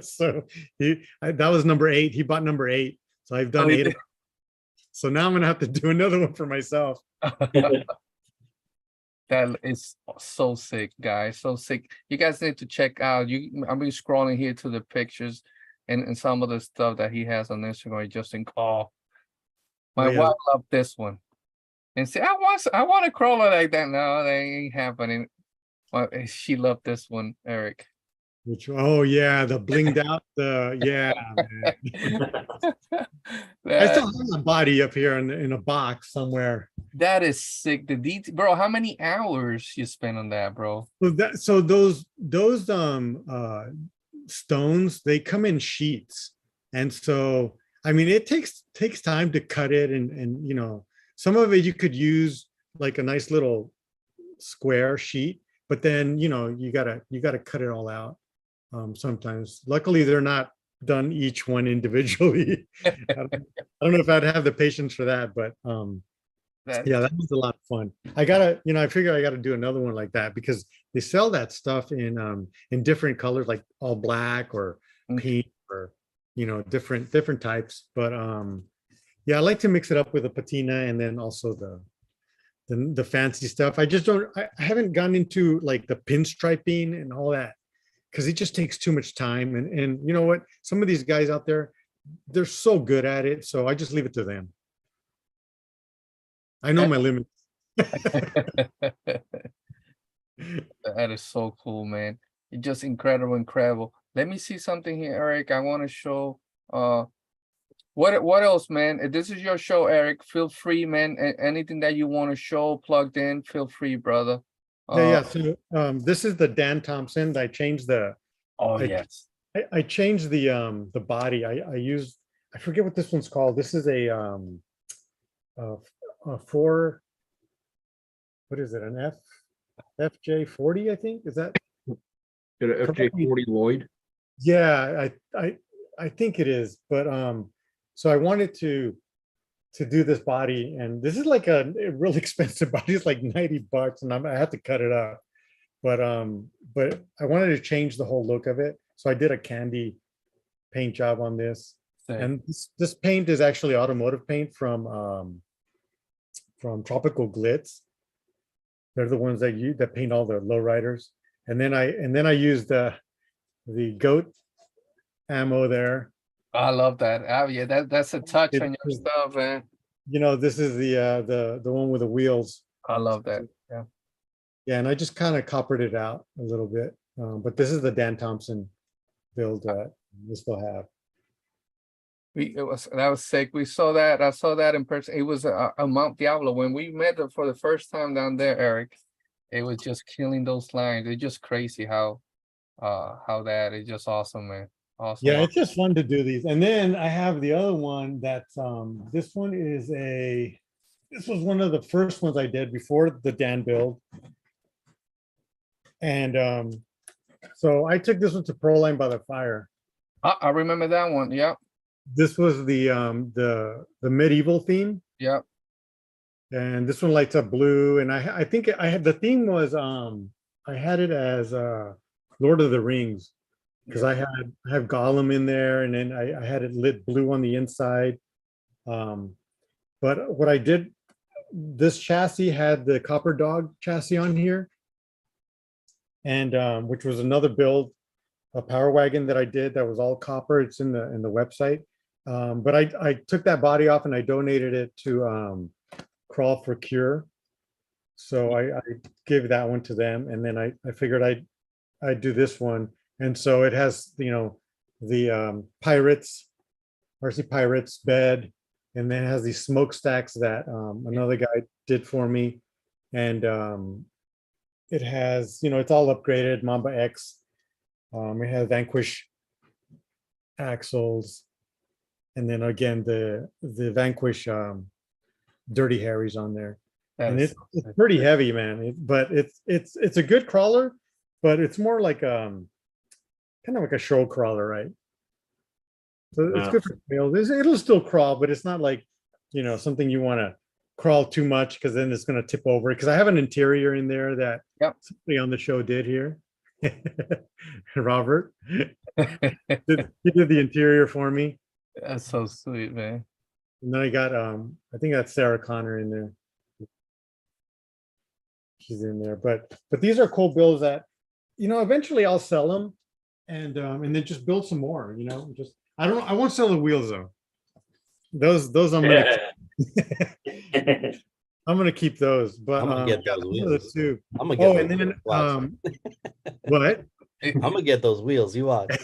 So that was number 8. He bought number 8. So I've done 8. So now I'm gonna have to do another one for myself. That is so sick, guys. So sick. You guys need to check out. I'll be scrolling here to the pictures and some of the stuff that he has on Instagram. Just in awe. My yeah. wife loved this one. And say, I want a crawler like that. No, that ain't happening. Well, she loved this one, Eric. Which, oh yeah, the blinged out, yeah, man. I still have my body up here in a box somewhere. That is sick. The detail, bro. How many hours you spend on that, bro? So those stones, they come in sheets, and so I mean it takes time to cut it, and you know, some of it you could use like a nice little square sheet, but then you know you gotta cut it all out. Sometimes, luckily, they're not done each one individually. I don't know if I'd have the patience for that, but yeah, that was a lot of fun. I figure I gotta do another one like that because they sell that stuff in different colors, like all black or pink or you know different types. But yeah, I like to mix it up with a patina and then also the fancy stuff. I haven't gone into like the pinstriping and all that, because it just takes too much time. And you know what? Some of these guys out there, they're so good at it. So I just leave it to them. I know my limits. That is so cool, man. It's just incredible. Let me see something here, Eric. I want to show What else, man? This is your show, Eric. Feel free, man. Anything that you want to show plugged in, feel free, brother. Yeah. So this is the Dan Thompson. I changed the Oh, I- yes. I changed the body. I used, I forget what this one's called. This is a 4, what is it? An FJ40, I think. Is that? Get a FJ40 Lloyd. Yeah, I think it is. But so I wanted to do this body, and this is like a really expensive body. It's like $90, and I had to cut it up. But I wanted to change the whole look of it. So I did a candy paint job on this. And this paint is actually automotive paint from Tropical Glitz. They're the ones that paint all the lowriders. And then I used the goat ammo there. I love that. Yeah, that's a touch It- on your stuff, man. You know, this is the one with the wheels. I love that. Yeah. Yeah, and I just kind of coppered it out a little bit. But this is the Dan Thompson build that we still have. That was sick. We saw that. I saw that in person. It was a Mount Diablo when we met for the first time down there, Eric. It was just killing those lines. It's just crazy how that is just awesome, man. Awesome. Yeah, it's just fun to do these. And then I have the other one that's this one is this was one of the first ones I did before the Dan build. And so I took this one to Proline by the Fire. I remember that one. Yep. This was the medieval theme. Yep. And this one lights up blue. And I think I had, the theme was I had it as Lord of the Rings, because I have Gollum in there, and then I had it lit blue on the inside. But what I did, this chassis had the Copper Dog chassis on here, and which was another build, a Power Wagon that I did that was all copper. It's in the website. But I took that body off and I donated it to Crawl for Cure. So I gave that one to them, and then I figured I'd do this one. And so it has, you know, the Pirates, RC Pirates bed, and then it has these smokestacks that another guy did for me. And it has, you know, it's all upgraded, Mamba X. It has Vanquish axles. And then again, the Vanquish Dirty Harry's on there. And it's pretty heavy, man. But it's a good crawler, but it's more like kind of like a show crawler, right? So it's good for trails. It'll still crawl, but it's not like, you know, something you want to crawl too much, because then it's going to tip over. Because I have an interior in there that somebody on the show did here. Robert. He did the interior for me. That's so sweet, man. And then I got I think that's Sarah Connor in there. She's in there. But these are cool builds that, you know, eventually I'll sell them and then just build some more, you know. Just I won't sell the wheels though. Those I'm gonna I'm gonna keep those, but I'm gonna get those wheels. Two. I'm gonna get and then what? I'm gonna get those wheels. You watch.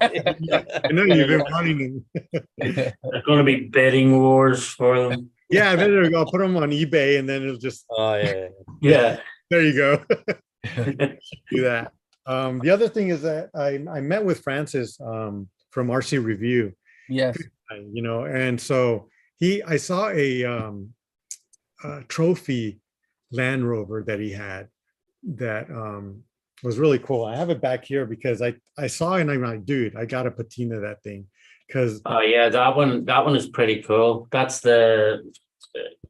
I know you've been wanting them. There's gonna be betting wars for them. Yeah, there we go. I'll put them on eBay, and then it'll just. Oh yeah. Yeah. There you go. Do that. The other thing is that I met with Francis from RC Review. Yes. You know, and so I saw a trophy Land Rover that he had that was really cool. I have it back here because I saw it and I'm like, dude, I gotta patina that thing. Because Oh yeah, that one is pretty cool. That's it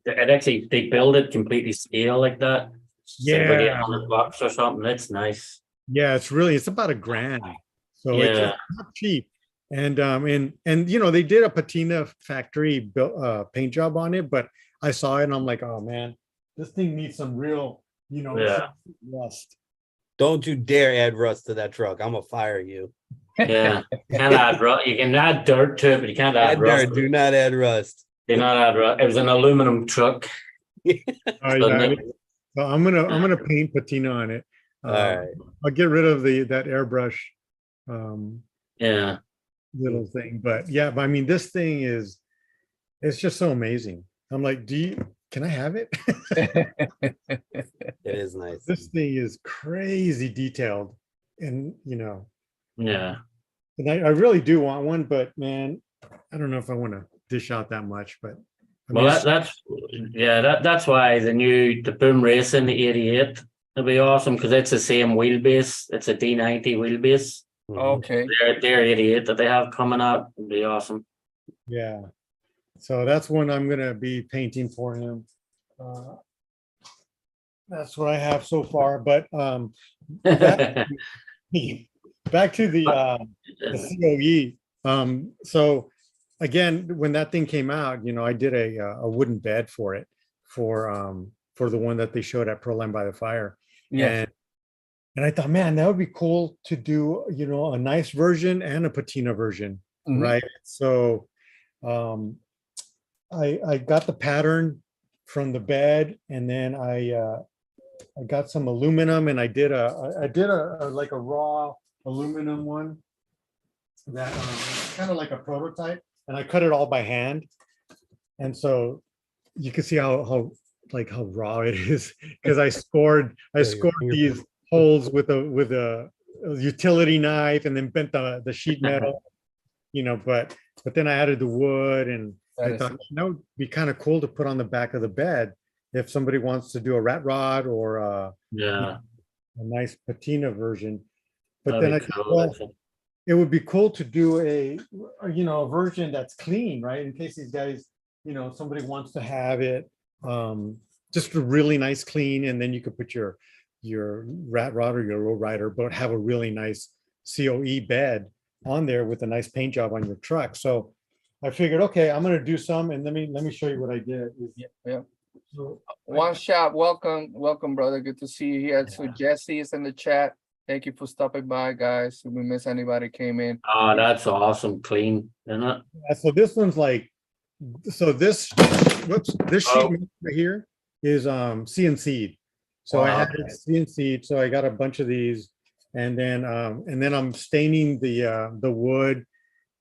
actually, they build it completely steel like that. Yeah. Like $100 or something. It's nice. yeah, it's about $1,000. So Yeah. it's not cheap. And you know, they did a patina factory built paint job on it, but I saw it and I'm like, oh man, this thing needs some real, you know, Yeah. rust. Don't you dare add rust to that truck. I'm gonna fire you. Yeah. You can't add rust. You can add dirt to it, but you can't add Add rust. dirt, do not add rust. Do not add rust. It was an aluminum truck. Oh, yeah. Nick- So I'm gonna paint patina on it. All right. I'll get rid of that airbrush. Yeah. little thing. But yeah, but I mean, this thing it's just so amazing. I'm like, can I have it? It is nice. This thing is crazy detailed. And, Yeah. and I really do want one, but man, I don't know if I want to dish out that much, but. I mean, Well, that's why the boom racing, the 88, it'll be awesome because it's the same wheelbase. It's a D90 wheelbase. Mhm. Okay. Their 88 that they have coming out will be awesome. yeah. So that's one I'm gonna be painting for him. That's what I have so far, but back to the COE. So again, when that thing came out, I did a wooden bed for it for the one that they showed at Proline by the Fire. Yes. And I thought, man, that would be cool to do, a nice version and a patina version, Mhm. right? So I got the pattern from the bed, and then I got some aluminum, and I did a like a raw aluminum one that kind of like a prototype, and I cut it all by hand. And so you can see how raw it is, because I scored these holes with a utility knife, and then bent the sheet metal, but then I added the wood, and I thought that would be kind of cool to put on the back of the bed if somebody wants to do a rat rod or a nice patina version. But then I thought, well, it would be cool to do a version that's clean, right? In case these guys, somebody wants to have it just a really nice clean, and then you could put your rat rod or your low rider, but have a really nice COE bed on there with a nice paint job on your truck. So I figured, okay, I'm gonna do some, and let me show you what I did. Yeah. So One shot, welcome, brother. Good to see you here. So Jesse is in the chat. Thank you for stopping by, guys. If we miss anybody came in. Oh, that's awesome. Clean, isn't it? so this one's like, this sheet right here is CNC'd. So I had it CNC'd, so I got a bunch of these, and then I'm staining the wood,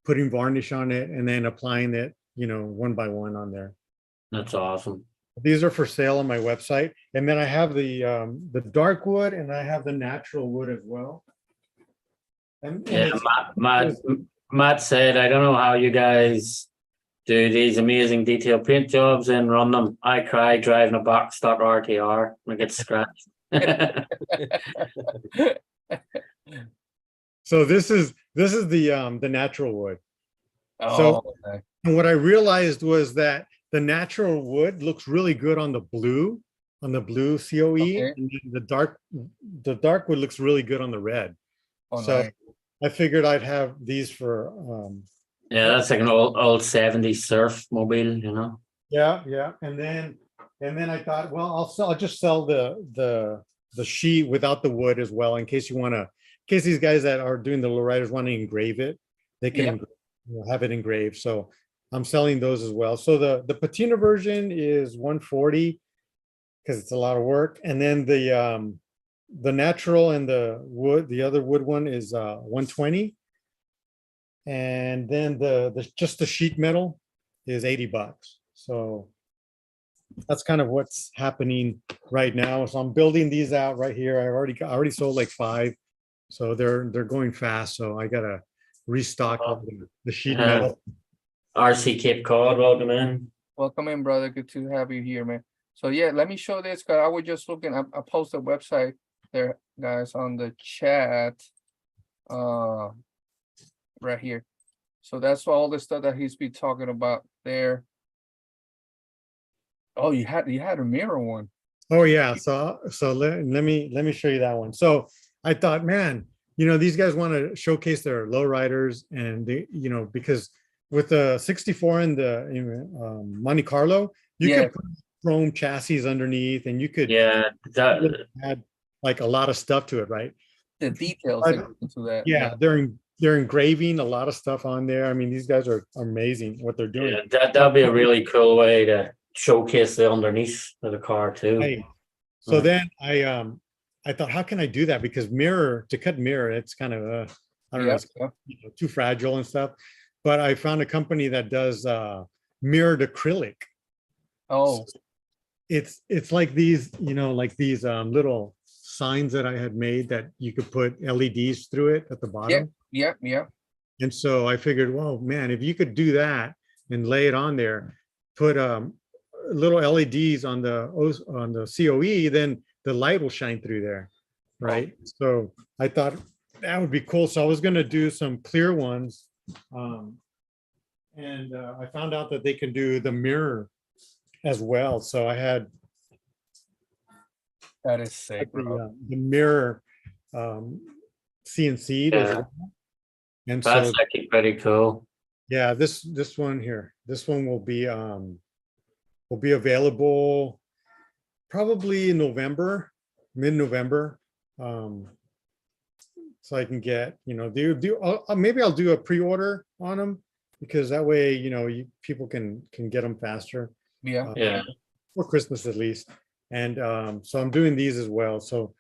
putting varnish on it, and then applying it, one by one on there. That's awesome. These are for sale on my website. And then I have the dark wood, and I have the natural wood as well. And Yeah, Matt said, I don't know how you guys do these amazing detail paint jobs and run them. I cry driving a box stock RTR when it gets scratched. So this is the natural wood. Oh, okay. And what I realized was that the natural wood looks really good on the blue COE, Okay. and the dark wood looks really good on the red. Oh, So nice. I figured I'd have these for Yeah, that's like an old 70s surf mobile, yeah. And then I thought, well, I'll just sell the sheet without the wood as well, in case these guys that are doing the lowriders want to engrave it, they can have it engraved. So I'm selling those as well. So the patina version is $140 because it's a lot of work, and then the natural and the other wood one is $120, and then just the sheet metal is $80. So that's kind of what's happening right now. So I'm building these out right here. I already sold like 5, so they're going fast. So I gotta restock all the sheet metal. RC Cape Cod, welcome in. Welcome in, brother. Good to have you here, man. So yeah, let me show this, because I was just looking. I posted a website there, guys, on the chat. Right here. So that's all the stuff that he's been talking about there. Oh, you had a mirror one. Oh yeah, so let me show you that one. So I thought, man, these guys want to showcase their lowriders, and they, because with the 64 and the Monte Carlo, you could put chrome chassis underneath, and you could add like a lot of stuff to it, right? The details into that. Yeah, they're engraving a lot of stuff on there. I mean, these guys are amazing what they're doing. Yeah, that'd be a really cool way to showcase the underneath of the car too. Hey, so then I thought, how can I do that? Because to cut mirror, it's kind of I don't know, Yeah, it's yeah. too fragile and stuff. But I found a company that does mirrored acrylic. Oh, It's like these, like these little signs that I had made that you could put LEDs through it at the yeah, bottom. yeah. And so I figured, well, man, if you could do that and lay it on there, put little LEDs on the COE, then the light will shine through there, right? So I thought that would be cool. So I was gonna do some clear ones, and I found out that they can do the mirror as well. So I had That is sick, bro. the mirror CNC'd as Yeah. well. And That's so actually pretty cool. yeah, this one here, this one will be available probably in November, mid-November. So I can get, maybe I'll do a pre-order on them, because that way, people can get them faster. Yeah, Yeah. For Christmas at least. And so I'm doing these as well. So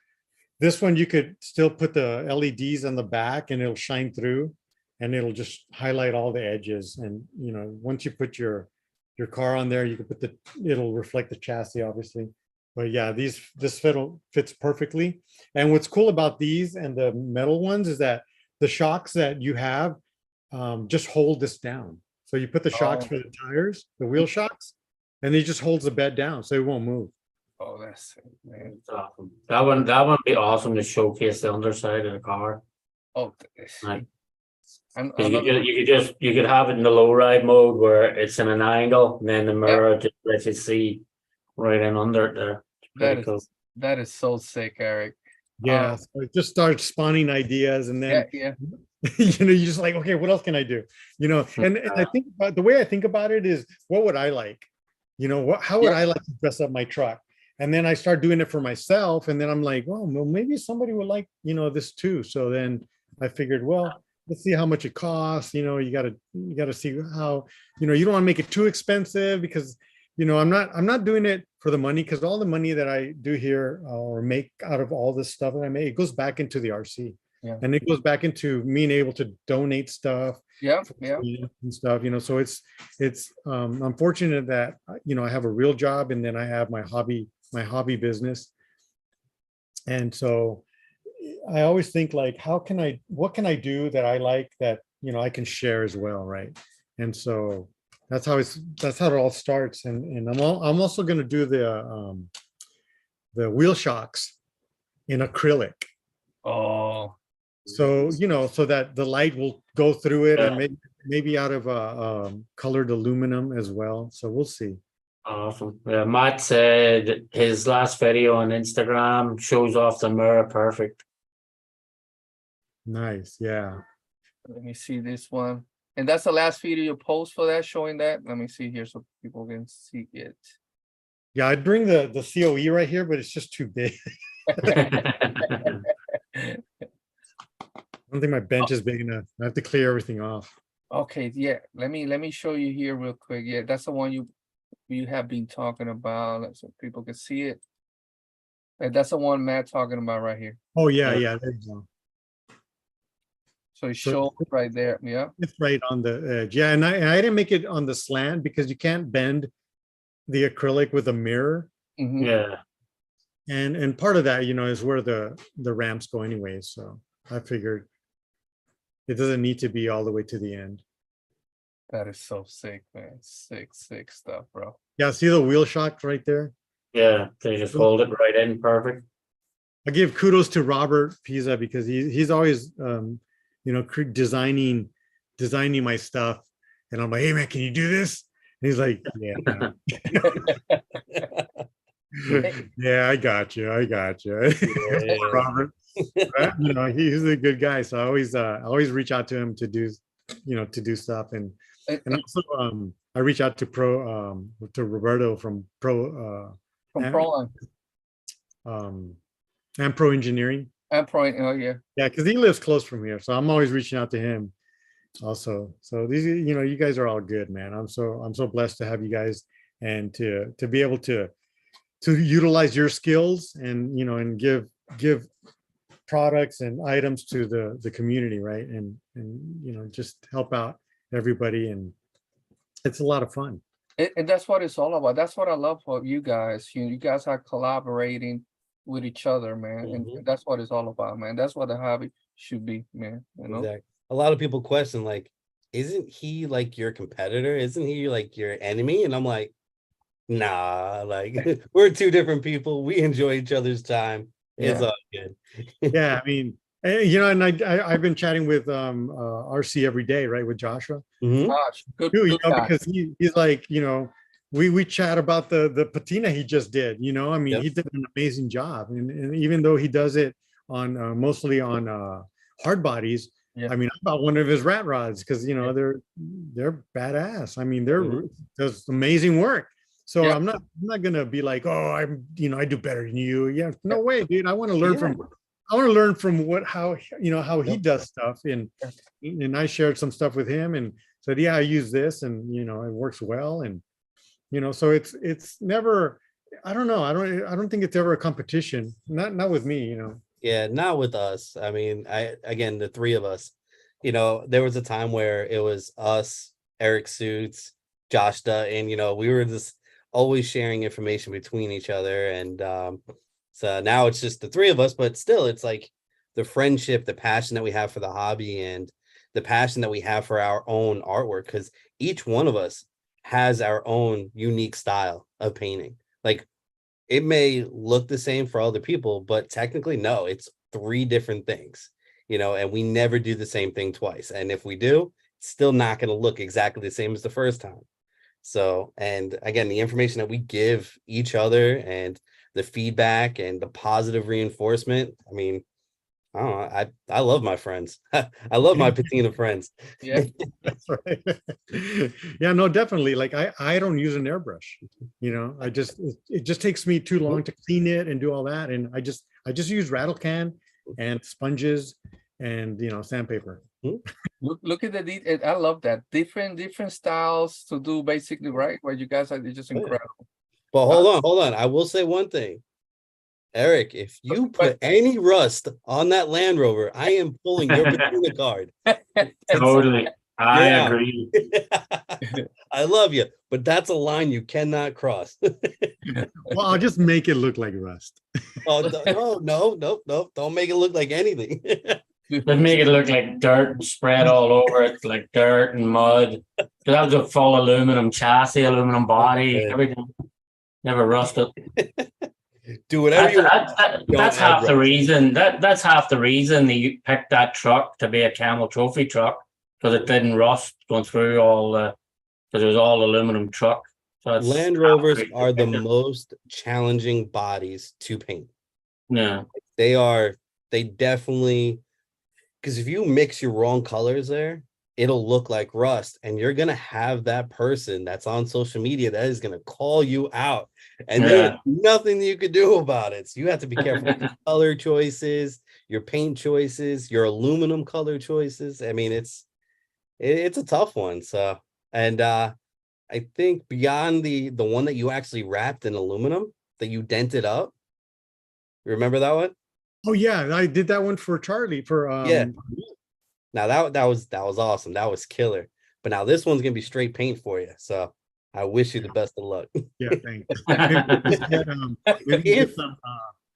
this one, you could still put the LEDs on the back and it'll shine through, and it'll just highlight all the edges. And once you put your car on there, you can put it'll reflect the chassis, obviously. But yeah, this fits perfectly. And what's cool about these and the metal ones is that the shocks that you have just hold this down. So you put the shocks for the tires, the wheel shocks, and it just holds the bed down so it won't move. oh, that's sick, man. It's awesome. That would be awesome to showcase the underside of the car. Oh, Like, I'm 'cause you could have it in the low ride mode where it's in an angle, and then the mirror just lets you see right in under it there. It's pretty cool. that is so sick, Eric. Yeah, so it just starts spawning ideas, and then Yeah. you're just like, okay, what else can I do? And I think about the way I think about it is, what would I like? How would I like to dress up my truck? And then I start doing it for myself, and then I'm like, well, maybe somebody would like, this too. So then I figured, well, let's see how much it costs. You gotta see how, you don't want to make it too expensive, because I'm not doing it for the money, because all the money that I do here or make out of all this stuff that I make, it goes back into the RC. Yeah. And it goes back into being able to donate stuff. Yeah. And stuff, so it's I'm fortunate that I have a real job, and then I have my hobby business. And so I always think, like, what can I do that I like, that I can share as well, right? And so that's how it all starts. And I'm also going to do the wheel shocks in acrylic. Oh, So so that the light will go through it, and maybe out of colored aluminum as well. So we'll see. Awesome. Yeah, Matt said his last video on Instagram shows off the mirror perfect. Nice, yeah. let me see this one. And that's the last video you post for that, showing that. Let me see here so people can see it. Yeah, I'd bring the COE right here, but it's just too big. I don't think my bench is big enough. I have to clear everything off. Okay, yeah. Let me show you here real quick. Yeah, that's the one you have been talking about, so people can see it. And that's the one Matt talking about right here. Oh yeah, there you go. So it shows right there. Yeah. It's right on the edge. Yeah, and I didn't make it on the slant because you can't bend the acrylic with a mirror. Mhm. Yeah. And part of that, is where the ramps go anyway. So I figured it doesn't need to be all the way to the end. That is so sick, man. Sick stuff, bro. Yeah, see the wheel shocks right there? Yeah, they just hold it right in perfect. I give kudos to Robert Pisa, because he's always designing my stuff, and I'm like, hey man, can you do this? And he's like, yeah. Yeah, I got you. Robert. He's a good guy, so I always reach out to him to do stuff, and also I reach out to Roberto from Pro and Pro Engineering. And point, oh yeah. Yeah, because he lives close from here, so I'm always reaching out to him also. So these, you guys are all good, man. I'm so blessed to have you guys, and to be able to utilize your skills, and and give products and items to the community, right? And you know, just help out everybody, and it's a lot of fun. And that's what it's all about. That's what I love for you guys. You guys are collaborating with each other, man. Mhm. And that's what it's all about, man. That's what the hobby should be, man. You know? Exactly. A lot of people question, like, isn't he like your competitor? Isn't he like your enemy? And I'm like, nah, like we're two different people. We enjoy each other's time. It's Yeah. all good. Yeah, I mean, you know, and I've been chatting with RC every day, right, with Joshua. Mhm. Gosh, good, Too, you good know, guy. because he's like, you know, we chat about the patina he just did. You know, I mean, Yep. he did an amazing job, and even though he does it on mostly on hard bodies, Yeah. I mean, I bought one of his rat rods because you know they're badass. I mean, they're Mhm. does amazing work. So Yeah. I'm not gonna be like, oh, I'm, you know, I do better than you. Yeah, no way, dude. I want to learn from. I want to learn from how you know how he Yep. does stuff, and I shared some stuff with him and said, yeah, I use this, and you know, it works well, and you know, so it's never. I don't know. I don't think it's ever a competition. Not with me. You know. Yeah, not with us. I mean, again, the three of us, you know, there was a time where it was us, Eric Suits, Joshda, and you know, we were just always sharing information between each other. And so now it's just the three of us, but still it's like the friendship, the passion that we have for the hobby, and the passion that we have for our own artwork, because each one of us has our own unique style of painting. Like, it may look the same for other people, but technically, no, it's three different things, you know, and we never do the same thing twice. And if we do, it's still not going to look exactly the same as the first time. So, and again, the information that we give each other and the feedback and the positive reinforcement, I mean, I don't know, I love my friends. I love my patina friends. Yeah. That's right. Yeah, no, definitely. Like I don't use an airbrush. You know, it just takes me too long to clean it and do all that. And I just use rattle can and sponges and you know, sandpaper. Look at the detail. I love that. Different styles to do basically, right? Where you guys are just Oh, yeah. incredible. But hold on. I will say one thing. Eric, if you put any rust on that Land Rover, I am pulling your patina card. Totally. I Yeah. agree. I love you, but that's a line you cannot cross. Well, I'll just make it look like rust. Oh, no. Don't make it look like anything. Let's make it look like dirt spread all over it, like dirt and mud. That was a full aluminum chassis, aluminum body, Okay. everything. Never rusted. Do whatever you want. That's Don't add half the rust. reason. That's half the reason that you picked that truck to be a camel trophy truck, because it didn't rust going through all the, because it was all aluminum truck. So it's Land half Rovers the reason are the I picked it. most challenging bodies to paint. Yeah. They definitely, because if you mix your wrong colors there, it'll look like rust, and you're gonna have that person that's on social media that is gonna call you out, and there's nothing you could do about it. So you have to be careful with your color choices, your paint choices, your aluminum color choices. I mean, it's a tough one. So, and I think beyond the one that you actually wrapped in aluminum that you dented up, remember that one? Oh yeah, I did that one for Charlie for Yeah. Now that was awesome. That was killer. But now this one's gonna be straight paint for you. So I wish you the best of luck. yeah, thanks. Maybe get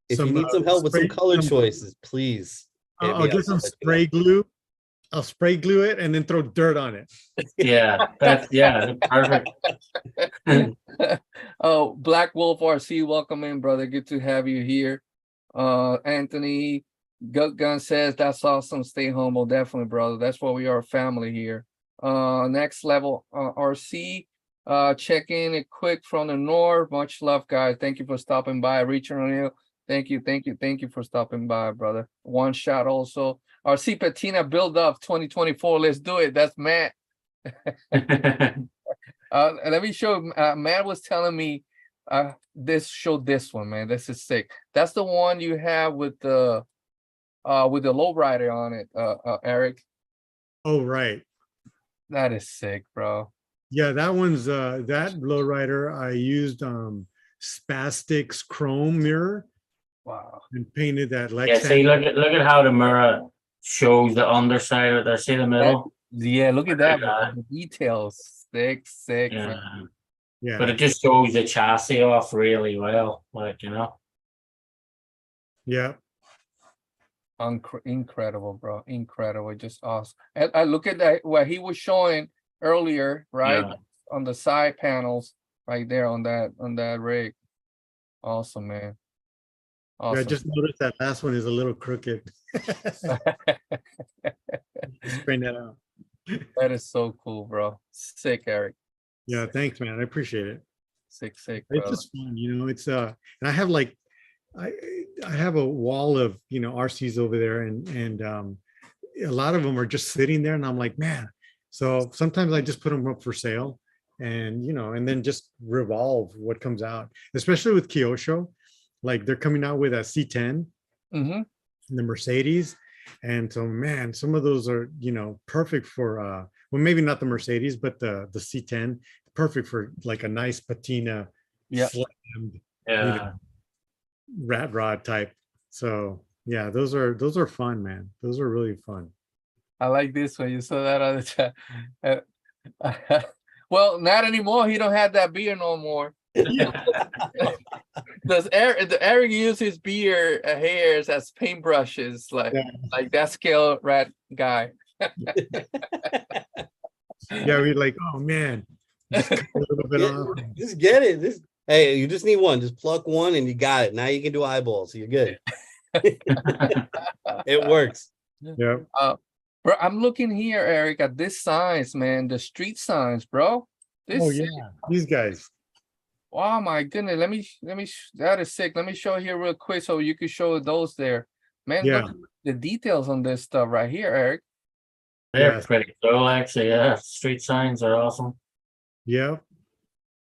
If you need some help with some color choices, please. hit I'll me get up. some I'll let you know. spray glue. I'll spray glue it and then throw dirt on it. Yeah, that's perfect. Oh, Black Wolf RC, welcome in, brother. Good to have you here. Anthony Gut Gun says that's awesome. Stay humble, definitely, brother. That's why we are a family here. Next level RC. Checking it quick from the north. Much love, guys. Thank you for stopping by. Richard O'Neill. Thank you for stopping by, brother. One shot also. Rc Patina build up 2024. Let's do it. That's Matt. Let me show. Matt was telling me this one, man. This is sick. That's the one you have with the lowrider on it, Eric. Oh right. That is sick, bro. Yeah, that one's that lowrider. I used Spastix chrome mirror, Wow. and painted that Yeah, Lex. see, look at how the mirror shows the underside of it. See the middle? Yeah, look at that, bro. Yeah. The details. Sick, Yeah. man. Yeah. But it just shows the chassis off really well, like, you know. Yeah. Incredible, bro. Incredible. Just awesome. And I look at that what he was showing earlier, right? Yeah. On the side panels, right there on that rig. Awesome, man. Yeah, I Awesome. just noticed that last one is a little crooked. Straighten that out. That is so cool, bro. Sick, Eric. Yeah, thanks, man. I appreciate it. Sick, It's brother. just fun, it's and I have like I have a wall of RCs over there, and a lot of them are just sitting there, and I'm like, man. So sometimes I just put them up for sale, and and then just revolve what comes out, especially with Kyosho. Like they're coming out with a C10, Mm-hmm. the Mercedes. And so, man, some of those are, perfect for, well, maybe not the Mercedes, but the C10, perfect for like a nice patina, Yeah. slammed, Yeah. rat rod type. So yeah, those are fun, man. Those are really fun. I like this one. You saw that on the chat. Well, not anymore. He don't have that beer no more. Does Eric use his beer hairs as paintbrushes, like Yeah. like that scale rat guy? Yeah, we're like, oh man, just cut a little bit off. Just get it. Hey, you just need one. Just pluck one and you got it. Now you can do eyeballs. You're good. It works. Yeah. Bro, I'm looking here, Eric, at this signs, man. The street signs, bro. This Oh yeah, these guys. Oh my goodness. That is sick. Let me show here real quick so you can show those there. Man, Yeah. look at the details on this stuff right here, Eric. They're Yes. pretty cool, actually. Yeah, street signs are awesome. Yeah.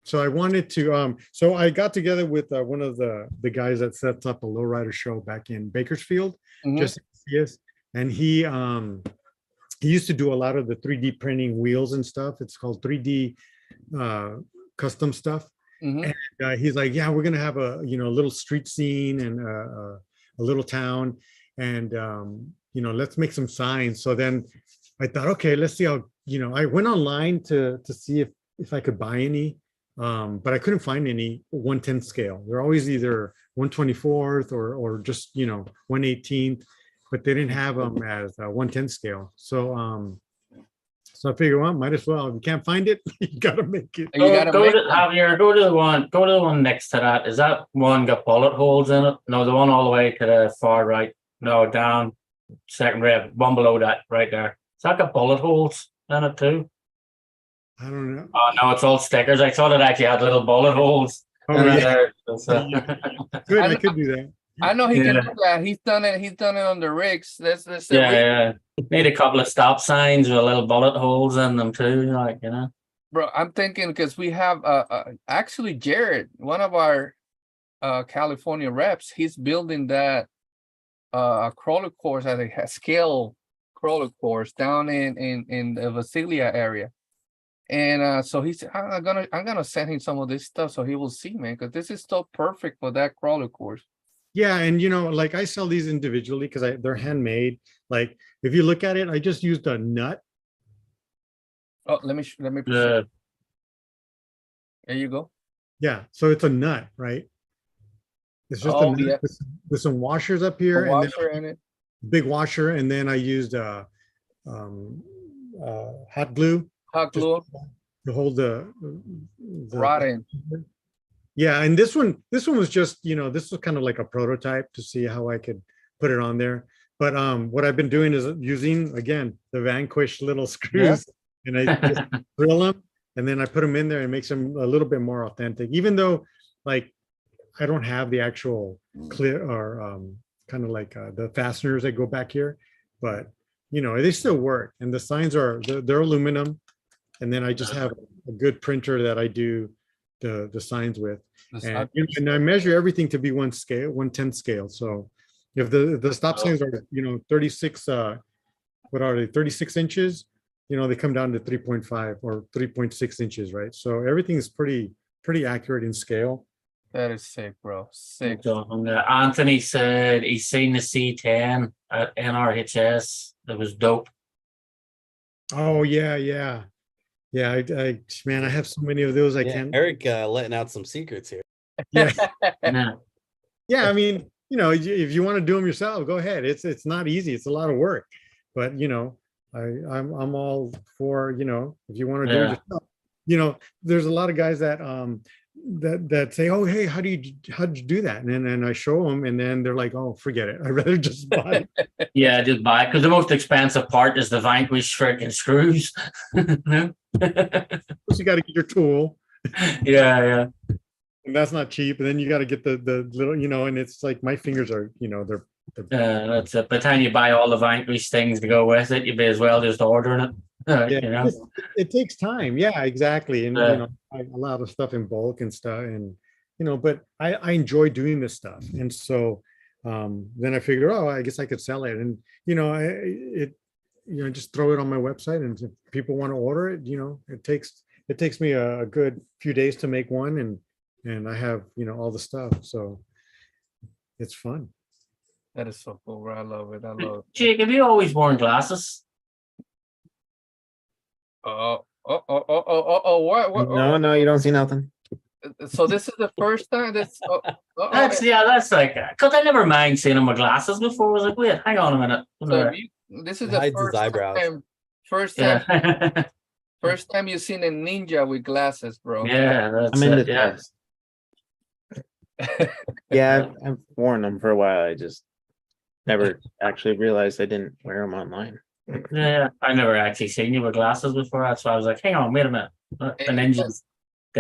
So I wanted to, so I got together with one of the guys that sets up a lowrider show back in Bakersfield, Mhm. just to see us. And he used to do a lot of the 3D printing wheels and stuff. It's called 3D custom stuff. Mhm. And he's like, yeah, we're gonna have a little street scene and a little town, and let's make some signs. So then I thought, okay, let's see how I went online to see if I could buy any, but I couldn't find any 1/10 scale. They're always either 1/24 or just 1/18, but they didn't have them as a 1/10 scale. So I figured, well, might as well. If you can't find it, you gotta make it. You gotta Go make to Javier, go to the one next to that. Is that one got bullet holes in it? No, the one all the way to the far right. No, down, second rib, one below that, right there. Is that got bullet holes in it too? I don't know. Oh no, it's all stickers. I thought it actually had little bullet holes. Oh, in it yeah. there. So- Good, I could do that. I know he can Yeah. do that. He's done it on the rigs. Let's yeah. Need a couple of stop signs with little bullet holes in them too, Bro, I'm thinking because we have actually Jared, one of our California reps, he's building that crawler course at a scale crawler course down in the Visalia area. And so he said, I'm gonna send him some of this stuff so he will see, man, because this is so perfect for that crawler course. Yeah, and like I sell these individually because they're handmade. Like if you look at it, I just used a nut. Oh, let me Yeah. there you go. Yeah, so it's a nut, right? It's just Oh, a nut yeah. with some washers up A here, and then washer in it. big washer, and then I used hot glue Hot just glue, to hold the rod in. Yeah, and this one was just, this was kind of like a prototype to see how I could put it on there. But what I've been doing is using, again, the Vanquish little screws, and I just drill them, and then I put them in there and makes them a little bit more authentic, even though like I don't have the actual clear or kind of like the fasteners that go back here, but they still work. And the signs they're aluminum, and then I just have a good printer that I do the signs with, and I measure everything to be 1/10 scale. So if the stop signs are 36 what are they, 36 inches, they come down to 3.5 or 3.6 inches, right? So everything is pretty accurate in scale. That is sick, bro. Sick. Anthony said he's seen the C10 at NRHS. That was dope. Oh yeah, yeah. Yeah, man, I have so many of those I Yeah, can't. Eric letting out some secrets here. Yeah. Yeah. Yeah, I mean, if you want to do them yourself, go ahead. It's not easy. It's a lot of work, but I'm all for, if you want to do it yourself. There's a lot of guys that that say, oh, hey, how'd you do that? And then I show them, and then they're like, oh, forget it. I'd rather just buy it. Yeah, just buy it because the most expensive part is the Vanquish freaking screws. First you got to get your tool, Yeah. and that's not cheap. And then you got to get the little, and it's like my fingers are, they're That's it. By the time you buy all the Vanquish things to go with it, you may as well just ordering it. yeah, it takes time. Yeah, exactly. And a lot of stuff in bulk and stuff, and but I enjoy doing this stuff, and so then I figure, oh, I guess I could sell it, and just throw it on my website, and if people want to order it, it takes me a good few days to make one, and I have all the stuff, so it's fun. That is so cool, bro. I love it. I love it. Jake, have you always worn glasses? What? No, you don't see nothing. So this is the first time that's. That's like, because I never mind seeing him with glasses before. I was like, wait, hang on a minute. So this is the Hides his first eyebrows. time. First time. Yeah, First time you've seen a ninja with glasses, bro. yeah, that's I'm in the it. Yeah. test. Yeah, I've worn them for a while. I just never actually realized I didn't wear them online. Yeah, I never actually seen you with glasses before. That's why I was like, hang on, wait a minute. The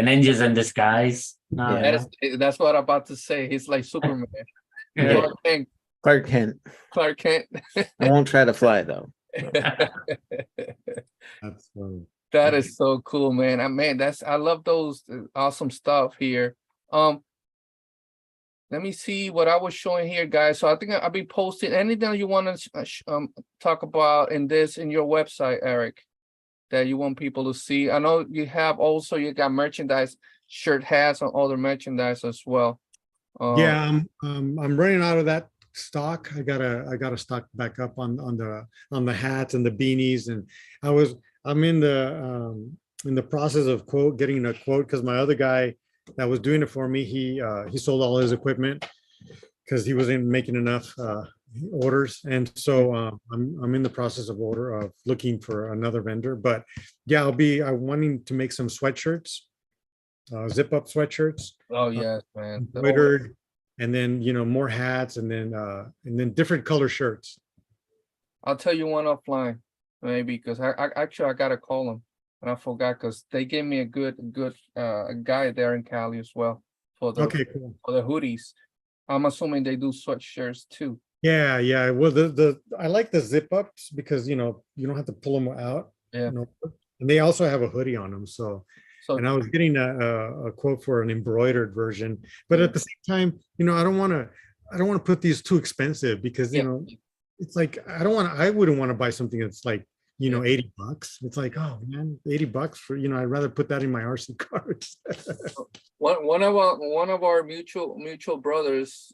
ninjas in disguise. No, Yeah. That's what I'm about to say. He's like Superman. yeah. Clark Kent. Clark Kent. I won't try to fly though. That's funny. That is so cool, man. I love those awesome stuff here. Let me see what I was showing here, guys. So I think I'll be posting anything you want to talk about in your website, Eric, that you want people to see. I know you got merchandise, shirt, hats, and other merchandise as well. Yeah, I'm running out of that stock. I gotta stock back up on the hats and the beanies, and I'm in the process of getting a quote, because my other guy that was doing it for me, he sold all his equipment because he wasn't making enough orders, and so I'm in the process of looking for another vendor. But yeah, I'm wanting to make some sweatshirts, zip up sweatshirts. Oh yes, man. Embroidered, and then more hats, and then different color shirts. I'll tell you one offline, maybe, because I gotta call them, and I forgot, because they gave me a good guy there in Cali as well for the Cool. for the hoodies. I'm assuming they do sweatshirts too. Yeah. Well, I like the zip ups because you don't have to pull them out. Yeah. And they also have a hoodie on them. So and I was getting a quote for an embroidered version, but at the same time, I don't want to put these too expensive, because it's like I wouldn't want to buy something that's like $80. It's like, oh man, $80 for I'd rather put that in my RC cards. One of our mutual brothers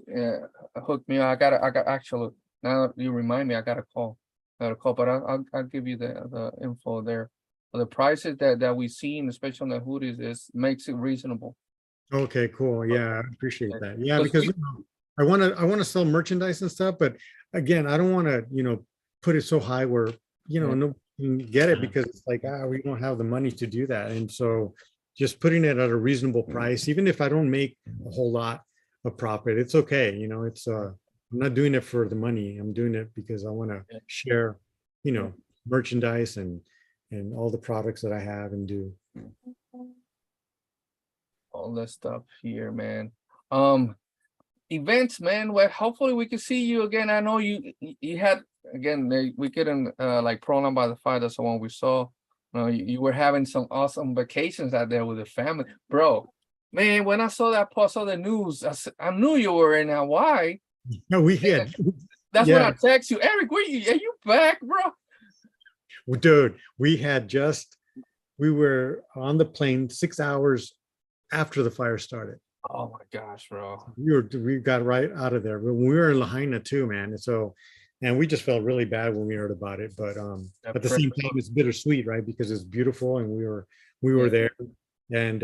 hooked me up. I got actually, now that you remind me, I got a call, but I'll give you the info there. The prices that we seen, especially on the hoodies, makes it reasonable. Okay, cool. Yeah, I appreciate that. Yeah, because I want to sell merchandise and stuff, but again, I don't want to put it so high where no one can get it, because it's like, we don't have the money to do that. And so just putting it at a reasonable price, even if I don't make a whole lot of profit, it's okay. It's I'm not doing it for the money. I'm doing it because I want to share merchandise and all the products that I have and do. All that stuff here, man. Events, man. Well, hopefully we can see you again. I know you had, again, we couldn't like prolong by the fire. That's the one we saw. You were having some awesome vacations out there with the family, bro. Man, when I saw that post on the news, I knew you were in Hawaii. No, we had. That's when I text you, Eric. Are you back, bro? Dude, we were on the plane 6 hours after the fire started. Oh my gosh, bro. We got right out of there. But we were in Lahaina too, man. And so, and we just felt really bad when we heard about it. But That at the same pressure. time, it's bittersweet, right? Because it's beautiful and we were Yeah. there.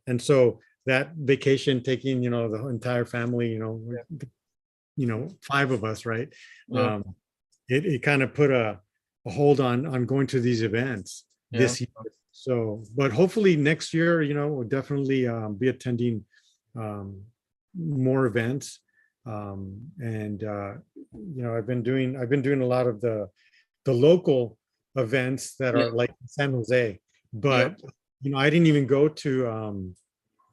And so that vacation, taking, the entire family, five of us, right? Yeah. It kind of put a hold on going to these events this year. So, but hopefully next year, we'll definitely be attending more events. And I've been doing a lot of the local events that Yeah. are like San Jose, but I didn't even go to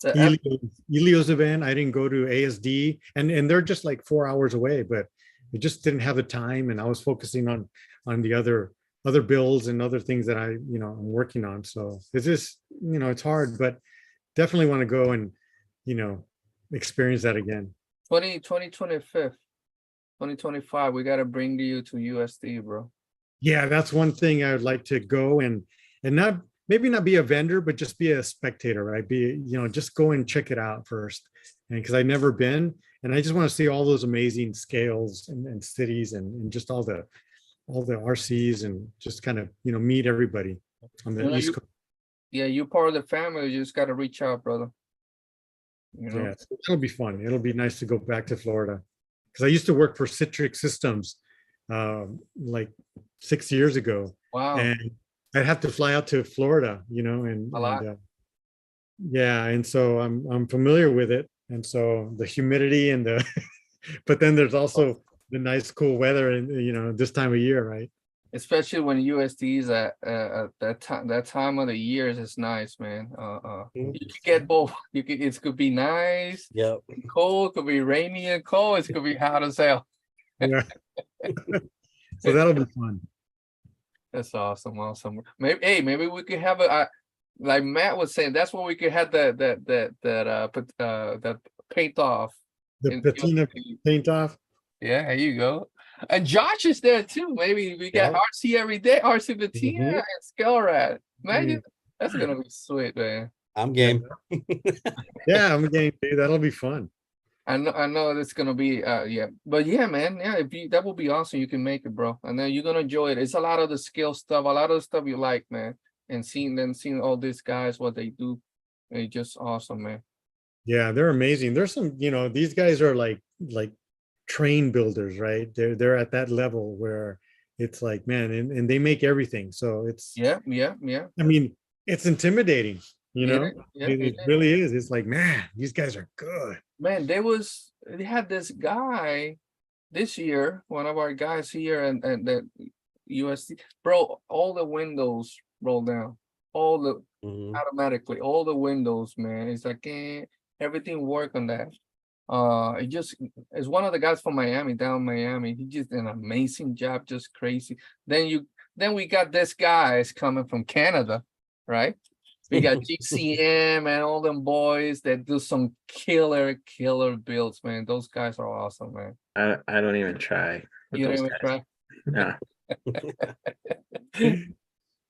The F- Elio's event. I didn't go to ASD, and they're just like 4 hours away, but I just didn't have the time, and I was focusing on the other bills and other things that I'm working on. So it's just, it's hard, but definitely want to go and, experience that again. 2025, 2025, we gotta bring you to USD, bro. Yeah, that's one thing I would like to go and not, maybe not be a vendor, but just be a spectator, right? Just go and check it out first. And because I've never been, and I just want to see all those amazing scales and cities and just all the RCs and just kind of, meet everybody on the East Coast. Yeah, you part of the family, you just gotta reach out, brother. Yeah, so it'll be fun. It'll be nice to go back to Florida. Because I used to work for Citrix Systems like 6 years ago. Wow. And I'd have to fly out to Florida, and A lot. yeah, and so I'm familiar with it. And so the humidity and the but then there's also the nice cool weather and this time of year, right? Especially when USD is at that time of the year is nice, man. You could get both. It could be nice, Yep. cold, could be rainy and cold, it could be hot as hell. Yeah. So that'll be fun. That's awesome, awesome. Maybe we could have like Matt was saying, that's what we could have that paint off. The in patina USD. paint off. Yeah, there you go. And Josh is there too. Maybe we got Yeah. RC every day, RC Patina Mhm. and Skullrat. Imagine that's gonna be sweet, man. I'm game. Yeah, I'm game, dude. That'll be fun. I know it's gonna be yeah, but yeah, man, yeah, if you that would be awesome. You can make it, bro, and then you're gonna enjoy it. It's a lot of the skill stuff, a lot of the stuff you like, man, and seeing all these guys what they do, it's just awesome, man. Yeah, they're amazing. There's some, these guys are like train builders, right? They're at that level where it's like, man, and they make everything. So it's, Yeah. I mean, it's intimidating, Yeah, it really is. It's like, man, these guys are good. man. They had this guy this year, one of our guys here, and the USD, bro. All the windows roll down, all the Mhm. automatically, all the windows, man. It's like everything work on that. It's one of the guys from Miami, down Miami. He just did an amazing job, just crazy. Then we got this guys coming from Canada, right? We got GCM and all them boys that do some killer builds, man. Those guys are awesome, man. I don't even try with You don't those even guys. try. No.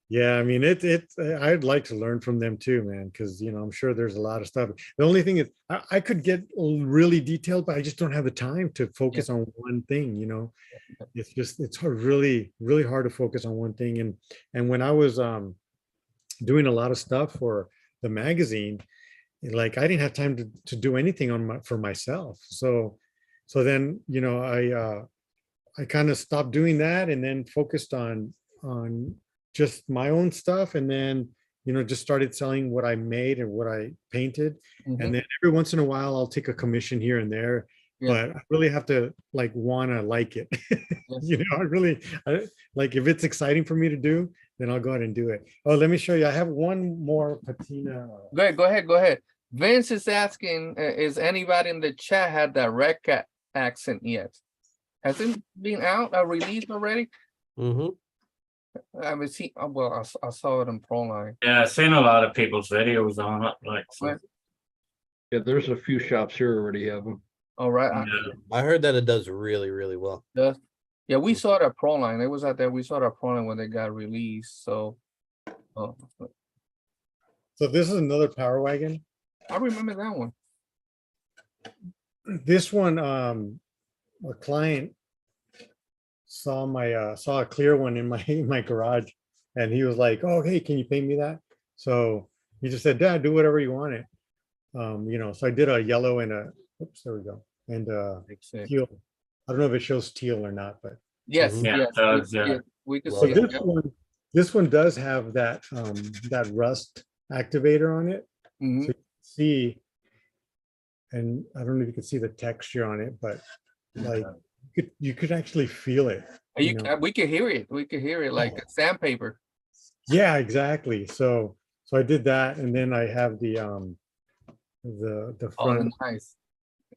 Yeah, I mean, I'd like to learn from them too, man, because I'm sure there's a lot of stuff. The only thing is I could get really detailed, but I just don't have the time to focus on one thing, it's really, really hard to focus on one thing. And when I was doing a lot of stuff for the magazine, like I didn't have time to do anything for myself. So then, I kind of stopped doing that and then focused on just my own stuff, and then just started selling what I made and what I painted. Mhm. And then every once in a while I'll take a commission here and there. Yeah. But I really have to want to like it. I like, if it's exciting for me to do, then I'll go ahead and do it. Oh, let me show you. I have one more patina. Go ahead. Vince is asking, is anybody in the chat had that rec accent yet? Has it been out or released already? Mhm. I haven't seen. Well, I saw it in Proline. Yeah, I've seen a lot of people's videos on it, like, so, Yeah, there's a few shops here already have them. All right. yeah. I heard that it does really, really well. Yeah, we saw it at Proline. It was out there. We saw it at Proline when they got released. So, So this is another Power Wagon. I remember that one. This one, a client saw saw a clear one in my in my garage, and he was like, "Oh, hey, can you paint me that?" So he just said, "Dad, do whatever you want it." So I did a yellow and a, oops, there we go, and teal. I don't know if it shows teal or not, but Yes, Mhm. Yeah, yes, it does, yeah. we could Love see so it. this one does have that rust activator on it. Mhm. So you can see, and I don't know if you can see the texture on it, but like you could actually feel it. You know? We can hear it. We can hear it like sandpaper. Yeah, exactly. So I did that, and then I have the Oh, front. nice.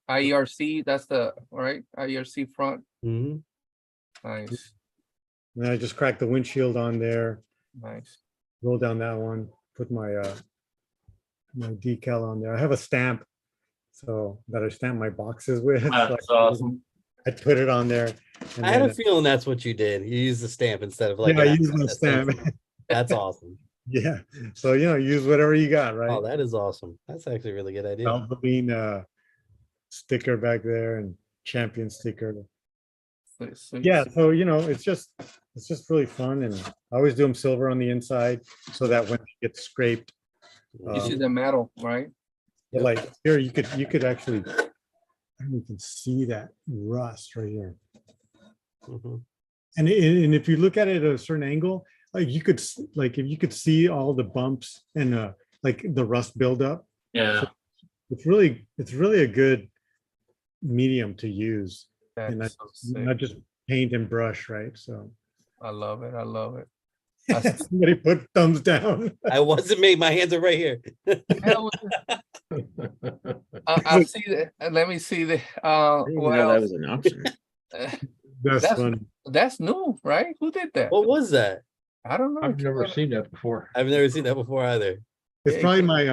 IRC, that's the right IRC front. Mhm. Nice, And I just cracked the windshield on there, nice. roll down that one, put my decal on there. I have a stamp, so that I stamp my boxes with. So That's awesome. I put it on there. And I had a then, feeling that's what you did. You used the stamp instead of like yeah, I an use my access stamp. thing. That's awesome. Yeah. So use whatever you got, right? Oh, that is awesome. That's actually a really good idea. Valvoline sticker back there and champion sticker. So Yeah, so it's just really fun, and I always do them silver on the inside so that when it gets scraped, you see the metal, right? but like here you could actually, I don't know if you can see that rust right here. Mhm. And if you look at it at a certain angle, like if you could see all the bumps and like the rust buildup, Yeah, it's really a good medium to use, and That's so sick. not just paint and brush, right? So I love it. I love it. somebody put thumbs down. I wasn't made. My hands are right here. I see that. Let me see the. I didn't even What know that else? was an option. That's fun. That's new, right? Who did that? What was that? I don't know. I've never seen that before. I've never seen that before either. It's Yeah, probably you- my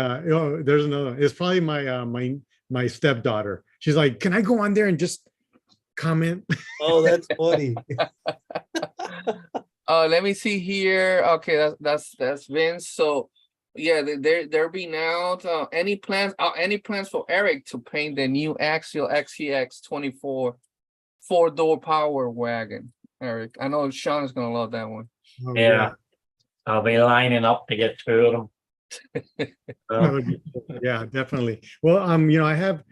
there's another. It's probably my stepdaughter. She's like, "Can I go on there and just comment?" Oh, that's funny. Let me see here. Okay, that's Vince. So yeah, they're being out. Any plans for Eric to paint the new Axial XEX 24 4-door power wagon? Eric, I know Sean is gonna love that one. Oh, yeah. I'll be lining up to get two of them. That would be cool. Yeah, definitely. Well, I have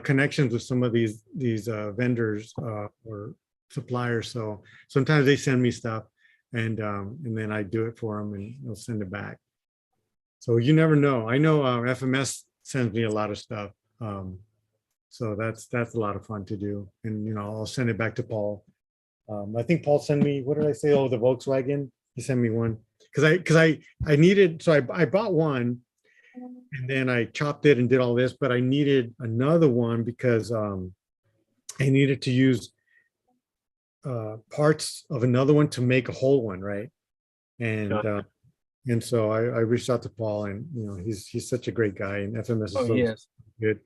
connections with some of these vendors or suppliers. So sometimes they send me stuff, and then I do it for them, and they'll send it back. So you never know. I know FMS sends me a lot of stuff. So that's a lot of fun to do, and I'll send it back to Paul. I think Paul sent me, what did I say? Oh, the Volkswagen. He sent me one because I needed, so I bought one, and then I chopped it and did all this, but I needed another one because I needed to use parts of another one to make a whole one, right? And Gotcha. and so I reached out to Paul, and he's such a great guy, and FMS is Oh so yes. good.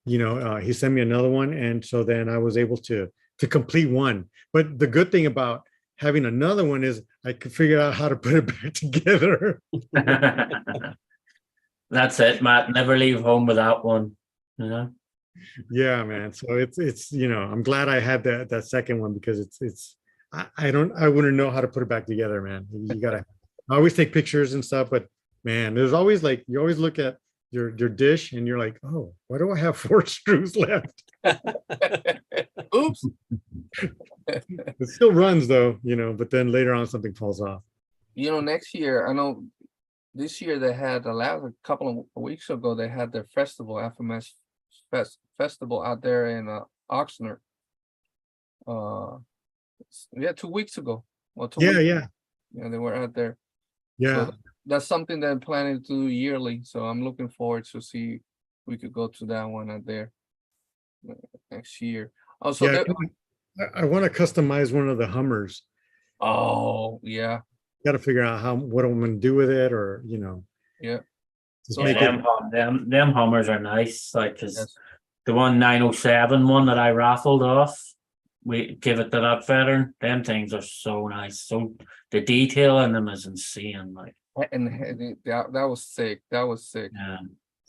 He sent me another one, and so then I was able to complete one. But the good thing about having another one is I could figure out how to put it back together. That's it, Matt. Never leave home without one. Yeah, man. So it's I'm glad I had that second one, because I wouldn't know how to put it back together, man. You gotta, I always take pictures and stuff, but man, there's always like, you always look at your dish and you're like, oh, why do I have 4 screws left? Oops. It still runs though, but then later on something falls off. Next year, I know this year they had a couple of weeks ago, they had their festival, FMS festival out there in Oxnard. Yeah, 2 weeks ago. Well, 2 weeks. Yeah. They were out there. Yeah. So that's something that I'm planning to do yearly. So I'm looking forward to see if we could go to that one out there next year. Also, Yeah, I want to customize one of the Hummers. oh yeah, Got to figure out what I'm going to do with it, or yeah. just So make it. Them Hummers are nice. Like, 'cause Yes. the 907 one that I raffled off, we give it to that veteran. Them things are so nice. So the detail in them is insane. Like, And that was sick. That was sick. yeah.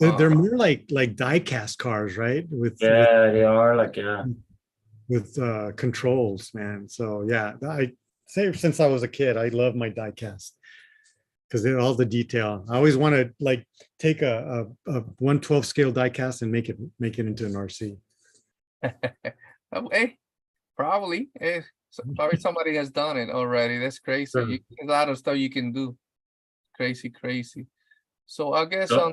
They're more like die-cast cars, right? Yeah, they are like, yeah. With controls, man. So yeah, I say since I was a kid, I love my die-cast because all the detail. I always want to like take a 1/12 scale die-cast and make it into an RC. Hey, probably. Probably somebody has done it already. That's crazy. Sure. There's a lot of stuff you can do. Crazy, crazy. So I guess So-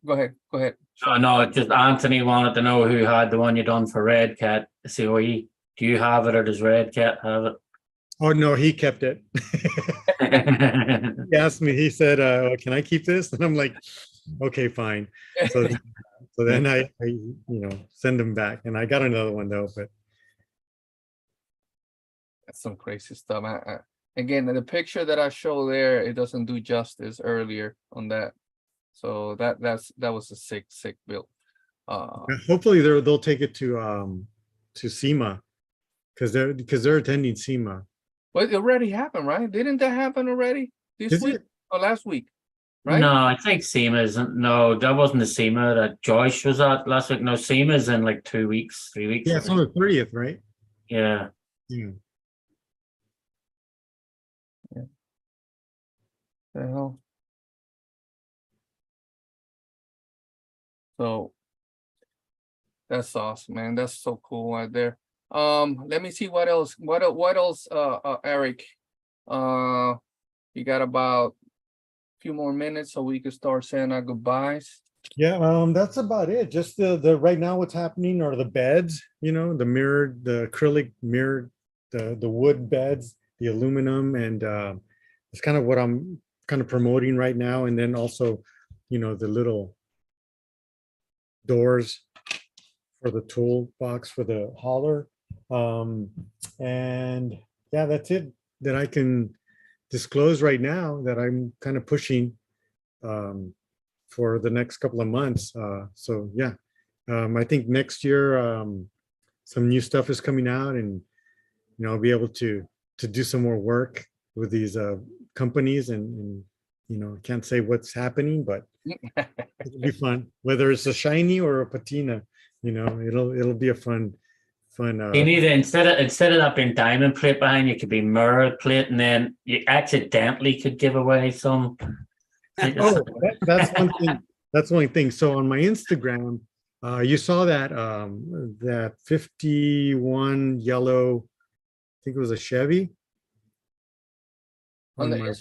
go ahead. Oh, Sean. no, it's just Anthony wanted to know who had the one you done for Red Cat COE. Do you have it or does Red Cat have Oh no, he kept it. it? He asked me, he said, can I keep this? And I'm like, okay, fine. So then I send him back, and I got another one though, but That's some crazy stuff. Again, the picture that I show there, it doesn't do justice earlier on that. So that was a sick build. hopefully they'll take it to SEMA because they're attending SEMA. But it already happened, right? Didn't that happen already this Is week it? or last week? Right? No, I think SEMA isn't. No, that wasn't the SEMA that Joyce was at last week. No, SEMA's in like 2 weeks, 3 weeks. Yeah, it's on the 30th, right? Yeah. Yeah. The hell? So that's awesome, man. That's so cool right there. Let me see what else. What else, Eric? You got about a few more minutes so we can start saying our goodbyes. Yeah, that's about it. Just the right now what's happening are the beds, the mirrored, the acrylic mirrored, the wood beds, the aluminum, and it's kind of what I'm kind of promoting right now. And then also, the little doors for the toolbox for the hauler. And yeah, that's it that I can disclose right now that I'm kind of pushing for the next couple of months. So yeah, I think next year some new stuff is coming out, and I'll be able to do some more work with these companies, and I can't say what's happening, but it'll be fun. Whether it's a shiny or a patina, it'll be a fun. You need to, instead of that being diamond plate behind you, could be mirror plate, and then you accidentally could give away some. Oh, that's one thing. That's one thing. So on my Instagram, you saw that 51 yellow, I think it was a Chevy. On the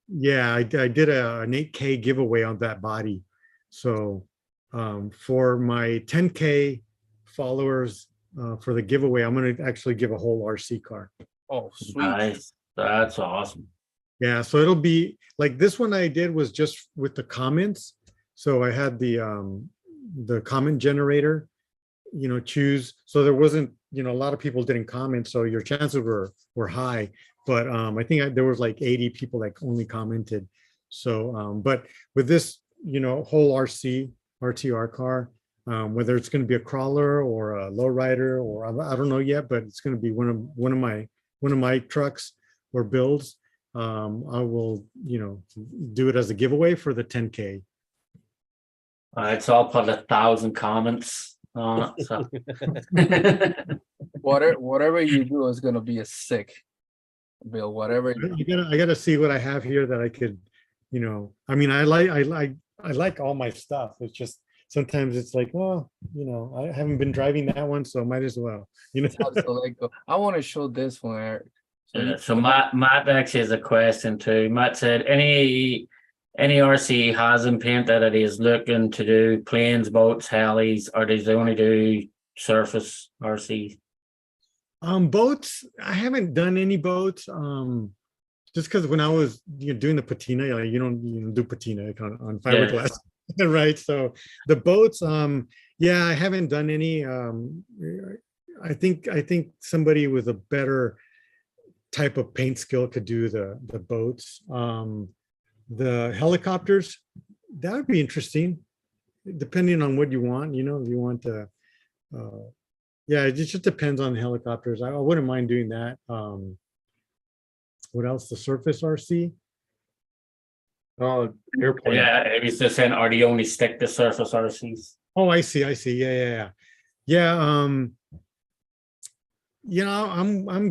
Yeah, I did an 8K giveaway on that body. So for my 10K followers for the giveaway, I'm going to actually give a whole RC car. Oh, sweet. Nice. That's awesome. Yeah, so it'll be like this one I did was just with the comments. So I had the comment generator, choose. So there wasn't, a lot of people didn't comment, so your chances were high. But I think there was like 80 people that only commented. So, but with this, whole RTR car, whether it's going to be a crawler or a lowrider, or I don't know yet, but it's going to be one of my trucks or builds. I will, do it as a giveaway for the 10K. It's all put 1,000 comments on it. So. Whatever you do is gonna be a sick build. Whatever. I gotta see what I have here that I could, I mean, I like all my stuff. It's just sometimes it's like, well, I haven't been driving that one, so might as well. I want to show this one, Eric. So Matt actually has a question too. Matt said, any RC has in paint that he is looking to do planes, boats, helis, or does he only do surface RC? Boats, I haven't done any boats. Just because when I was doing the patina, you don't do patina on fiberglass, right? So the boats, yeah, I haven't done any. I think somebody with a better type of paint skill could do the boats. The helicopters, that would be interesting, depending on what you want. If you want to, yeah, it just depends on the helicopters. I wouldn't mind doing that. What else? The surface RC. Oh, airplane. Yeah, it was just saying, are the only stick to surface RCs? Oh, I see. Yeah. Yeah, I'm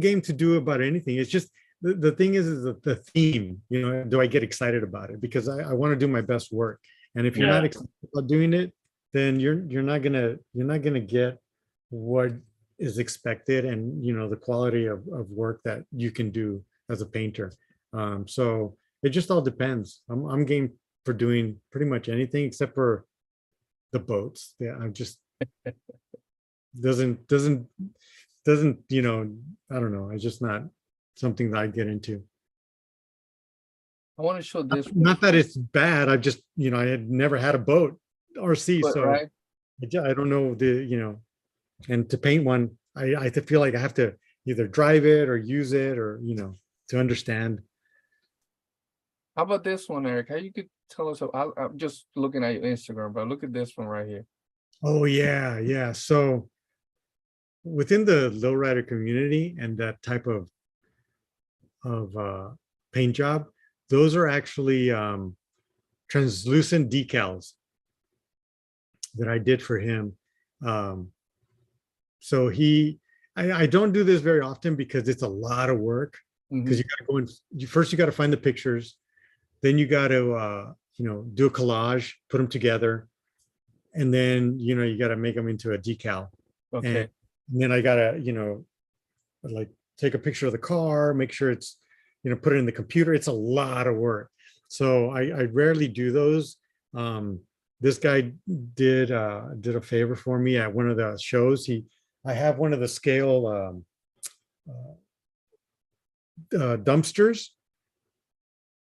game to do about anything. It's just the thing is the theme, do I get excited about it? Because I want to do my best work. And if you're not Yeah. excited about doing it, then you're not gonna get what is expected and the quality of work that you can do as a painter. So it just all depends. I'm game for doing pretty much anything except for the boats. Yeah, I'm just doesn't I don't know. It's just not something that I get into. I want to show this. Not that it's bad. I've just, I had never had a boat RC, But, so right? I don't know and to paint one, I feel like I have to either drive it or use it or, to understand. How about this one, Eric? How you could tell us? I'm just looking at your Instagram, but look at this one right here. Oh yeah. So within the lowrider community and that type of paint job, those are actually translucent decals that I did for him. So I don't do this very often because it's a lot of work. Because you got to go in first, you got to find the pictures, then you got to do a collage, put them together, and then you got to make them into a decal. Okay. And then I gotta like take a picture of the car, make sure it's put it in the computer. It's a lot of work, so I rarely do those. This guy did a favor for me at one of the shows. I have one of the scale dumpsters,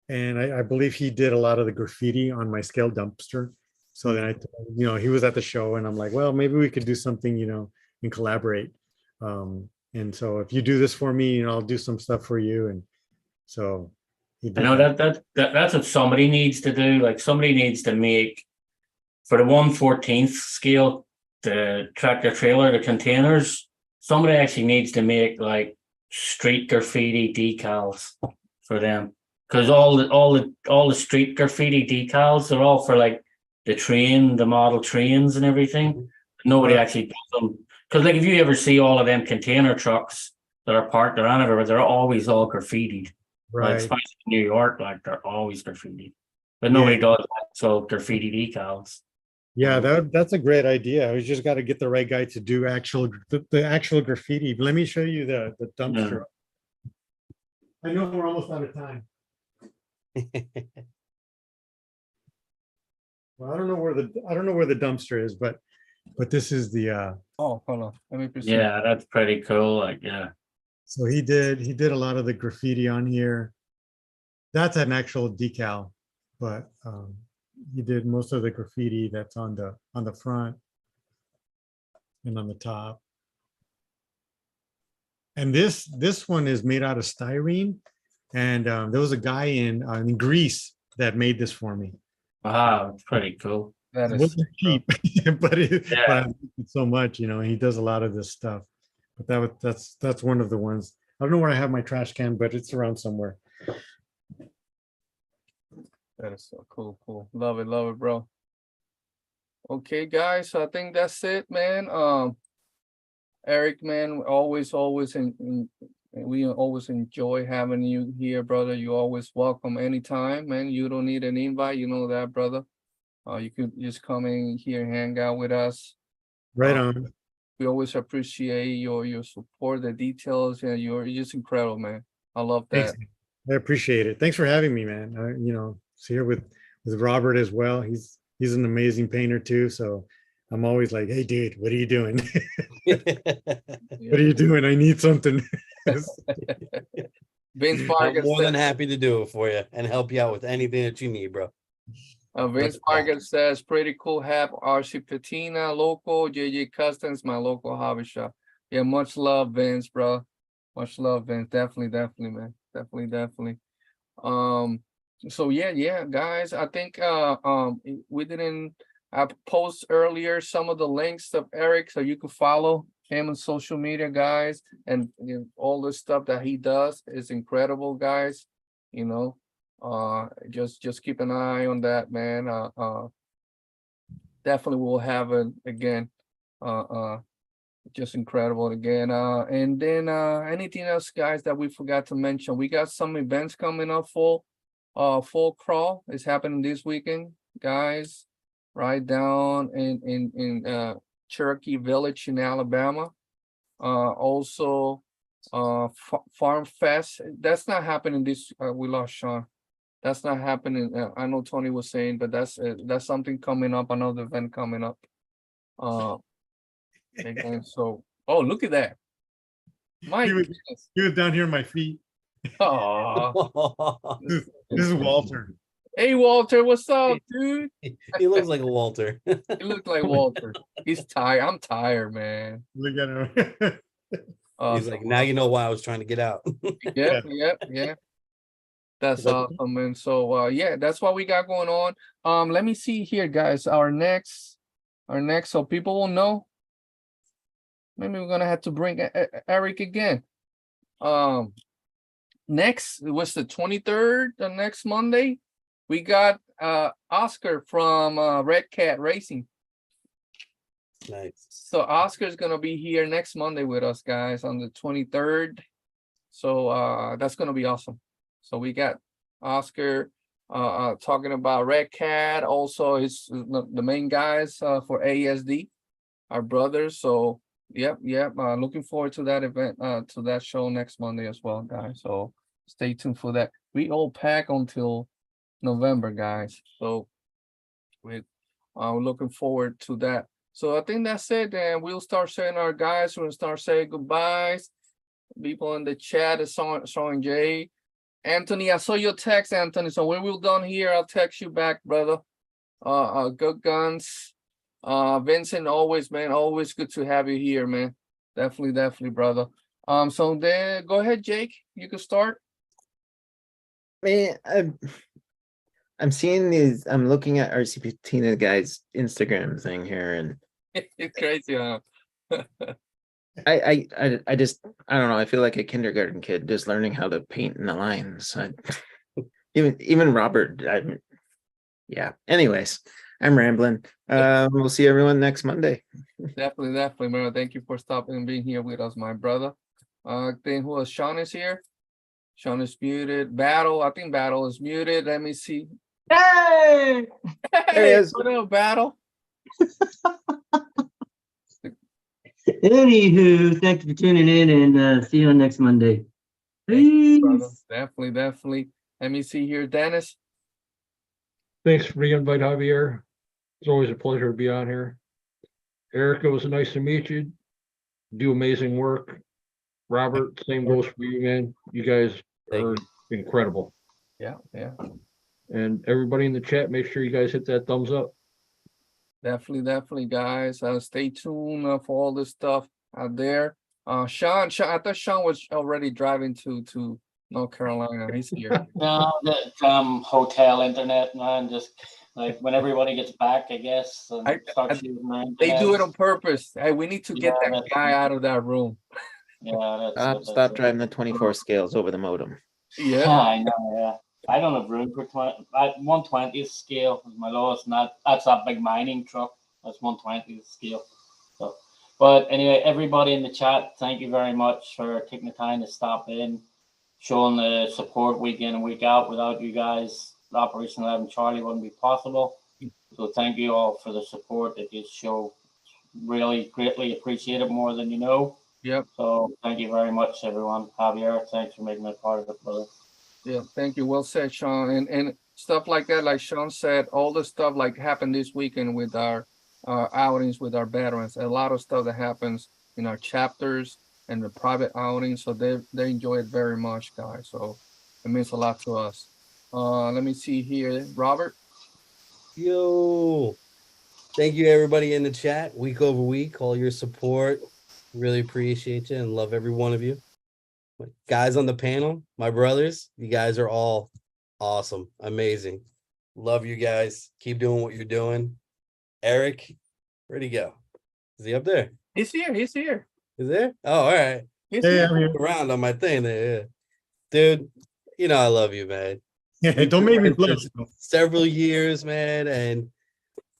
and I believe he did a lot of the graffiti on my scale dumpster. So then he was at the show, and I'm like, well, maybe we could do something, and collaborate. And so if you do this for me, I'll do some stuff for you. And so he I did know that. that's what somebody needs to do. Like somebody needs to make for the 1/14th scale, the tractor trailer, the containers. Somebody actually needs to make like street graffiti decals for them, because all the street graffiti decals are all for like the model trains and everything. Nobody actually does them. Because like if you ever see all of them container trucks that are parked around everywhere, they're always all graffitied. Like, Right. especially in New York, like they're always graffitied. But nobody does that, so graffiti decals. Yeah, that's a great idea. We just got to get the right guy to do the actual graffiti. Let me show you the dumpster. I know we're almost out of time. Well, I don't know where the dumpster is, but this is the Oh, hold on. Let me proceed. Yeah, that's pretty cool. Like, yeah. so he did a lot of the graffiti on here. That's an actual decal, but he did most of the graffiti that's on the front and on the top. And this one is made out of styrene, and there was a guy in Greece that made this for me. Wow, it's pretty cool. That It is wasn't cheap, but Yeah. I like it so much, he does a lot of this stuff. But that's one of the ones. I don't know where I have my trash can, but it's around somewhere. That is so cool. Love it, bro. Okay, guys. So I think that's it, man. Eric, man, always we always enjoy having you here, brother. You always welcome anytime, man. You don't need an invite, you know that, brother. You could just come in here and hang out with us. Right on. We always appreciate your support, the details, and you're just incredible, man. I love that. Thanks. I appreciate it. Thanks for having me, man. It's here with Robert as well. He's an amazing painter too. So I'm always like, hey, dude, what are you doing? What are you doing? I need something. Vince I'm Vargas more than said- happy to do it for you and help you out with anything that you need, bro. Vince Vargas says, pretty cool hat, Rc Patina, local, JJ Customs, my local hobby shop. Yeah, much love, Vince, bro. Much love, Vince. Definitely, man. Definitely. So yeah, guys. I think we didn't post earlier some of the links of Eric, so you can follow him on social media, guys, and all the stuff that he does is incredible, guys. Just keep an eye on that, man. Definitely we'll have it again. Just incredible again. And then anything else, guys, that we forgot to mention? We got some events coming up. Full crawl is happening this weekend, guys. Right down in Cherokee Village in Alabama. Also Farm Fest. That's not happening this. We lost Sean. That's not happening. I know Tony was saying, but that's something coming up. Another event coming up. Again, so look at that. My He was- goodness. He was down here on my feet. Aw. This is Walter. Hey Walter, what's up, dude? He looks like a Walter. You look like Walter. He's tired. I'm tired, man. Look at him. He's like, now you know why I was trying to get out. Yep. That's But- awesome, man. So yeah, that's what we got going on. Let me see here, guys. Our next, so people will know. Maybe we're gonna have to bring Eric again. Next was the 23rd, the next Monday. We got Oscar from Red Cat Racing. Nice. So Oscar's gonna be here next Monday with us, guys, on the 23rd. So that's gonna be awesome. So we got Oscar talking about Red Cat, also his the main guys for ASD, our brothers. So yep. Looking forward to that event, to that show next Monday as well, guys. So stay tuned for that. We all pack until November, guys. So we're looking forward to that. So I think that's it. And we'll start saying our guys. We'll start saying goodbyes. People in the chat is showing Jay. Anthony, I saw your text, Anthony. So when we're done here, I'll text you back, brother. Good guns. Vincent, always, man, always good to have you here, man. Definitely, brother. So then go ahead, Jake. You can start. Man, I'm seeing these. I'm looking at Rc Patina Guy's Instagram thing here, and It's crazy, huh? I just I don't know. I feel like a kindergarten kid just learning how to paint in the lines. Even Robert. Yeah. Anyways, I'm rambling. We'll see everyone next Monday. Definitely, man. Thank you for stopping and being here with us, my brother. Then who else? Sean is here. Sean is muted. Battle, I think Battle is muted. Let me see. Hey! There he is. What up, Battle? Anywho, thank you for tuning in, and see you on next Monday. Thank you, brother. Peace. Definitely. Let me see here. Dennis. Thanks for the invite, Javier. It's always a pleasure to be on here. Eric, it was nice to meet you. Do amazing work. Robert, same goes for you, man. You guys Thank are incredible. Yeah. And everybody in the chat, make sure you guys hit that thumbs up. Definitely, guys. Stay tuned for all this stuff out there. Sean, I thought Sean was already driving to North Carolina. He's here. No, the hotel internet, man, just like when everybody gets back, I guess. And starts using their They do it internet. on purpose. Hey, we need to get Yeah, that that's- guy out of that room. Yeah, that's Stop driving the 24 scales over the modem. Yeah. I know, yeah. I don't have room for 120th scale is my lowest, and that's that big mining truck. That's 120th scale. So, but anyway, everybody in the chat, thank you very much for taking the time to stop in, showing the support week in and week out. Without you guys, Operation 11 Charlie wouldn't be possible. So thank you all for the support that you show. Really greatly appreciate it more than you know. Yep. So thank you very much, everyone. Javier, thanks for making me part of it, brother. Yeah, thank you. Well said, Sean. And stuff like that, like Sean said, all the stuff like happened this weekend with our outings with our veterans. A lot of stuff that happens in our chapters and the private outings. So they enjoy it very much, guys. So it means a lot to us. Let me see here. Robert. Yo, thank you everybody in the chat week over week, all your support. Really appreciate you and love every one of you. Guys on the panel, my brothers, you guys are all awesome, amazing. Love you guys. Keep doing what you're doing. Eric, where'd he go? Is he up there? He's here. Is there? Oh, all right. He's Hey, here. I'm here. Around on my thing there. Yeah. Dude, you know I love you, man. Yeah, don't make me friends blush. for several years, man, and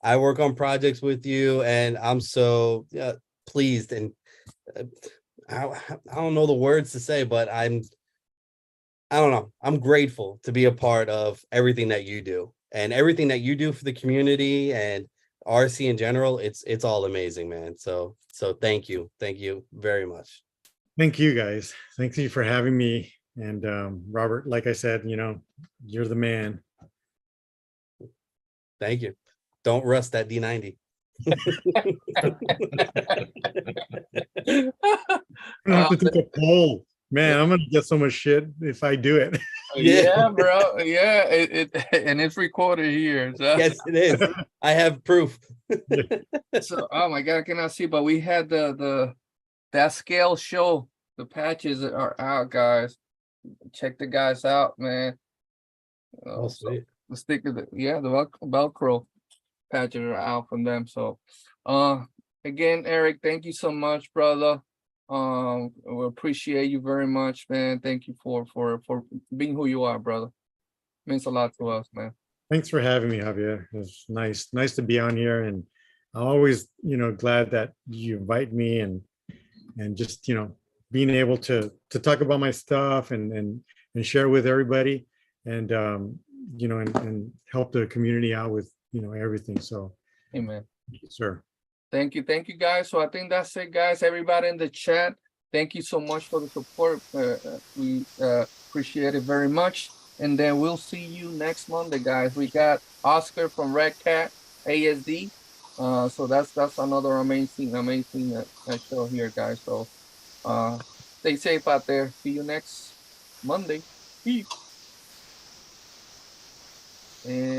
I work on projects with you, and I'm so pleased, and uh, I don't know the words to say, but I don't know. I'm grateful to be a part of everything that you do and everything that you do for the community and RC in general. It's all amazing, man. So thank you very much. Thank you guys. Thank you for having me. And Robert, like I said, you're the man. Thank you. Don't rust that D90. I don't have to take a poll. Man, I'm gonna get so much shit if I do it. Yeah, bro. Yeah, and it's recorded here. So. Yes, it is. I have proof. So, oh my God, I cannot see, but we had that scale show. The patches are out, guys. Check the guys out, man. Oh, So sweet. the sticker, the Velcro patches are out from them. So, again, Eric, thank you so much, brother. We appreciate you very much, man. Thank you for being who you are, brother. Means a lot to us, man. Thanks for having me, Javier. It was nice to be on here, and I'm always, glad that you invite me and just, being able to talk about my stuff and share with everybody, and and help the community out with everything. So, Amen. thank you, sir. Thank you, guys. So I think that's it, guys. Everybody in the chat, thank you so much for the support. We appreciate it very much. And then we'll see you next Monday, guys. We got Oscar from Red Cat ASD. So that's another amazing show here, guys. So stay safe out there. See you next Monday. Peace. And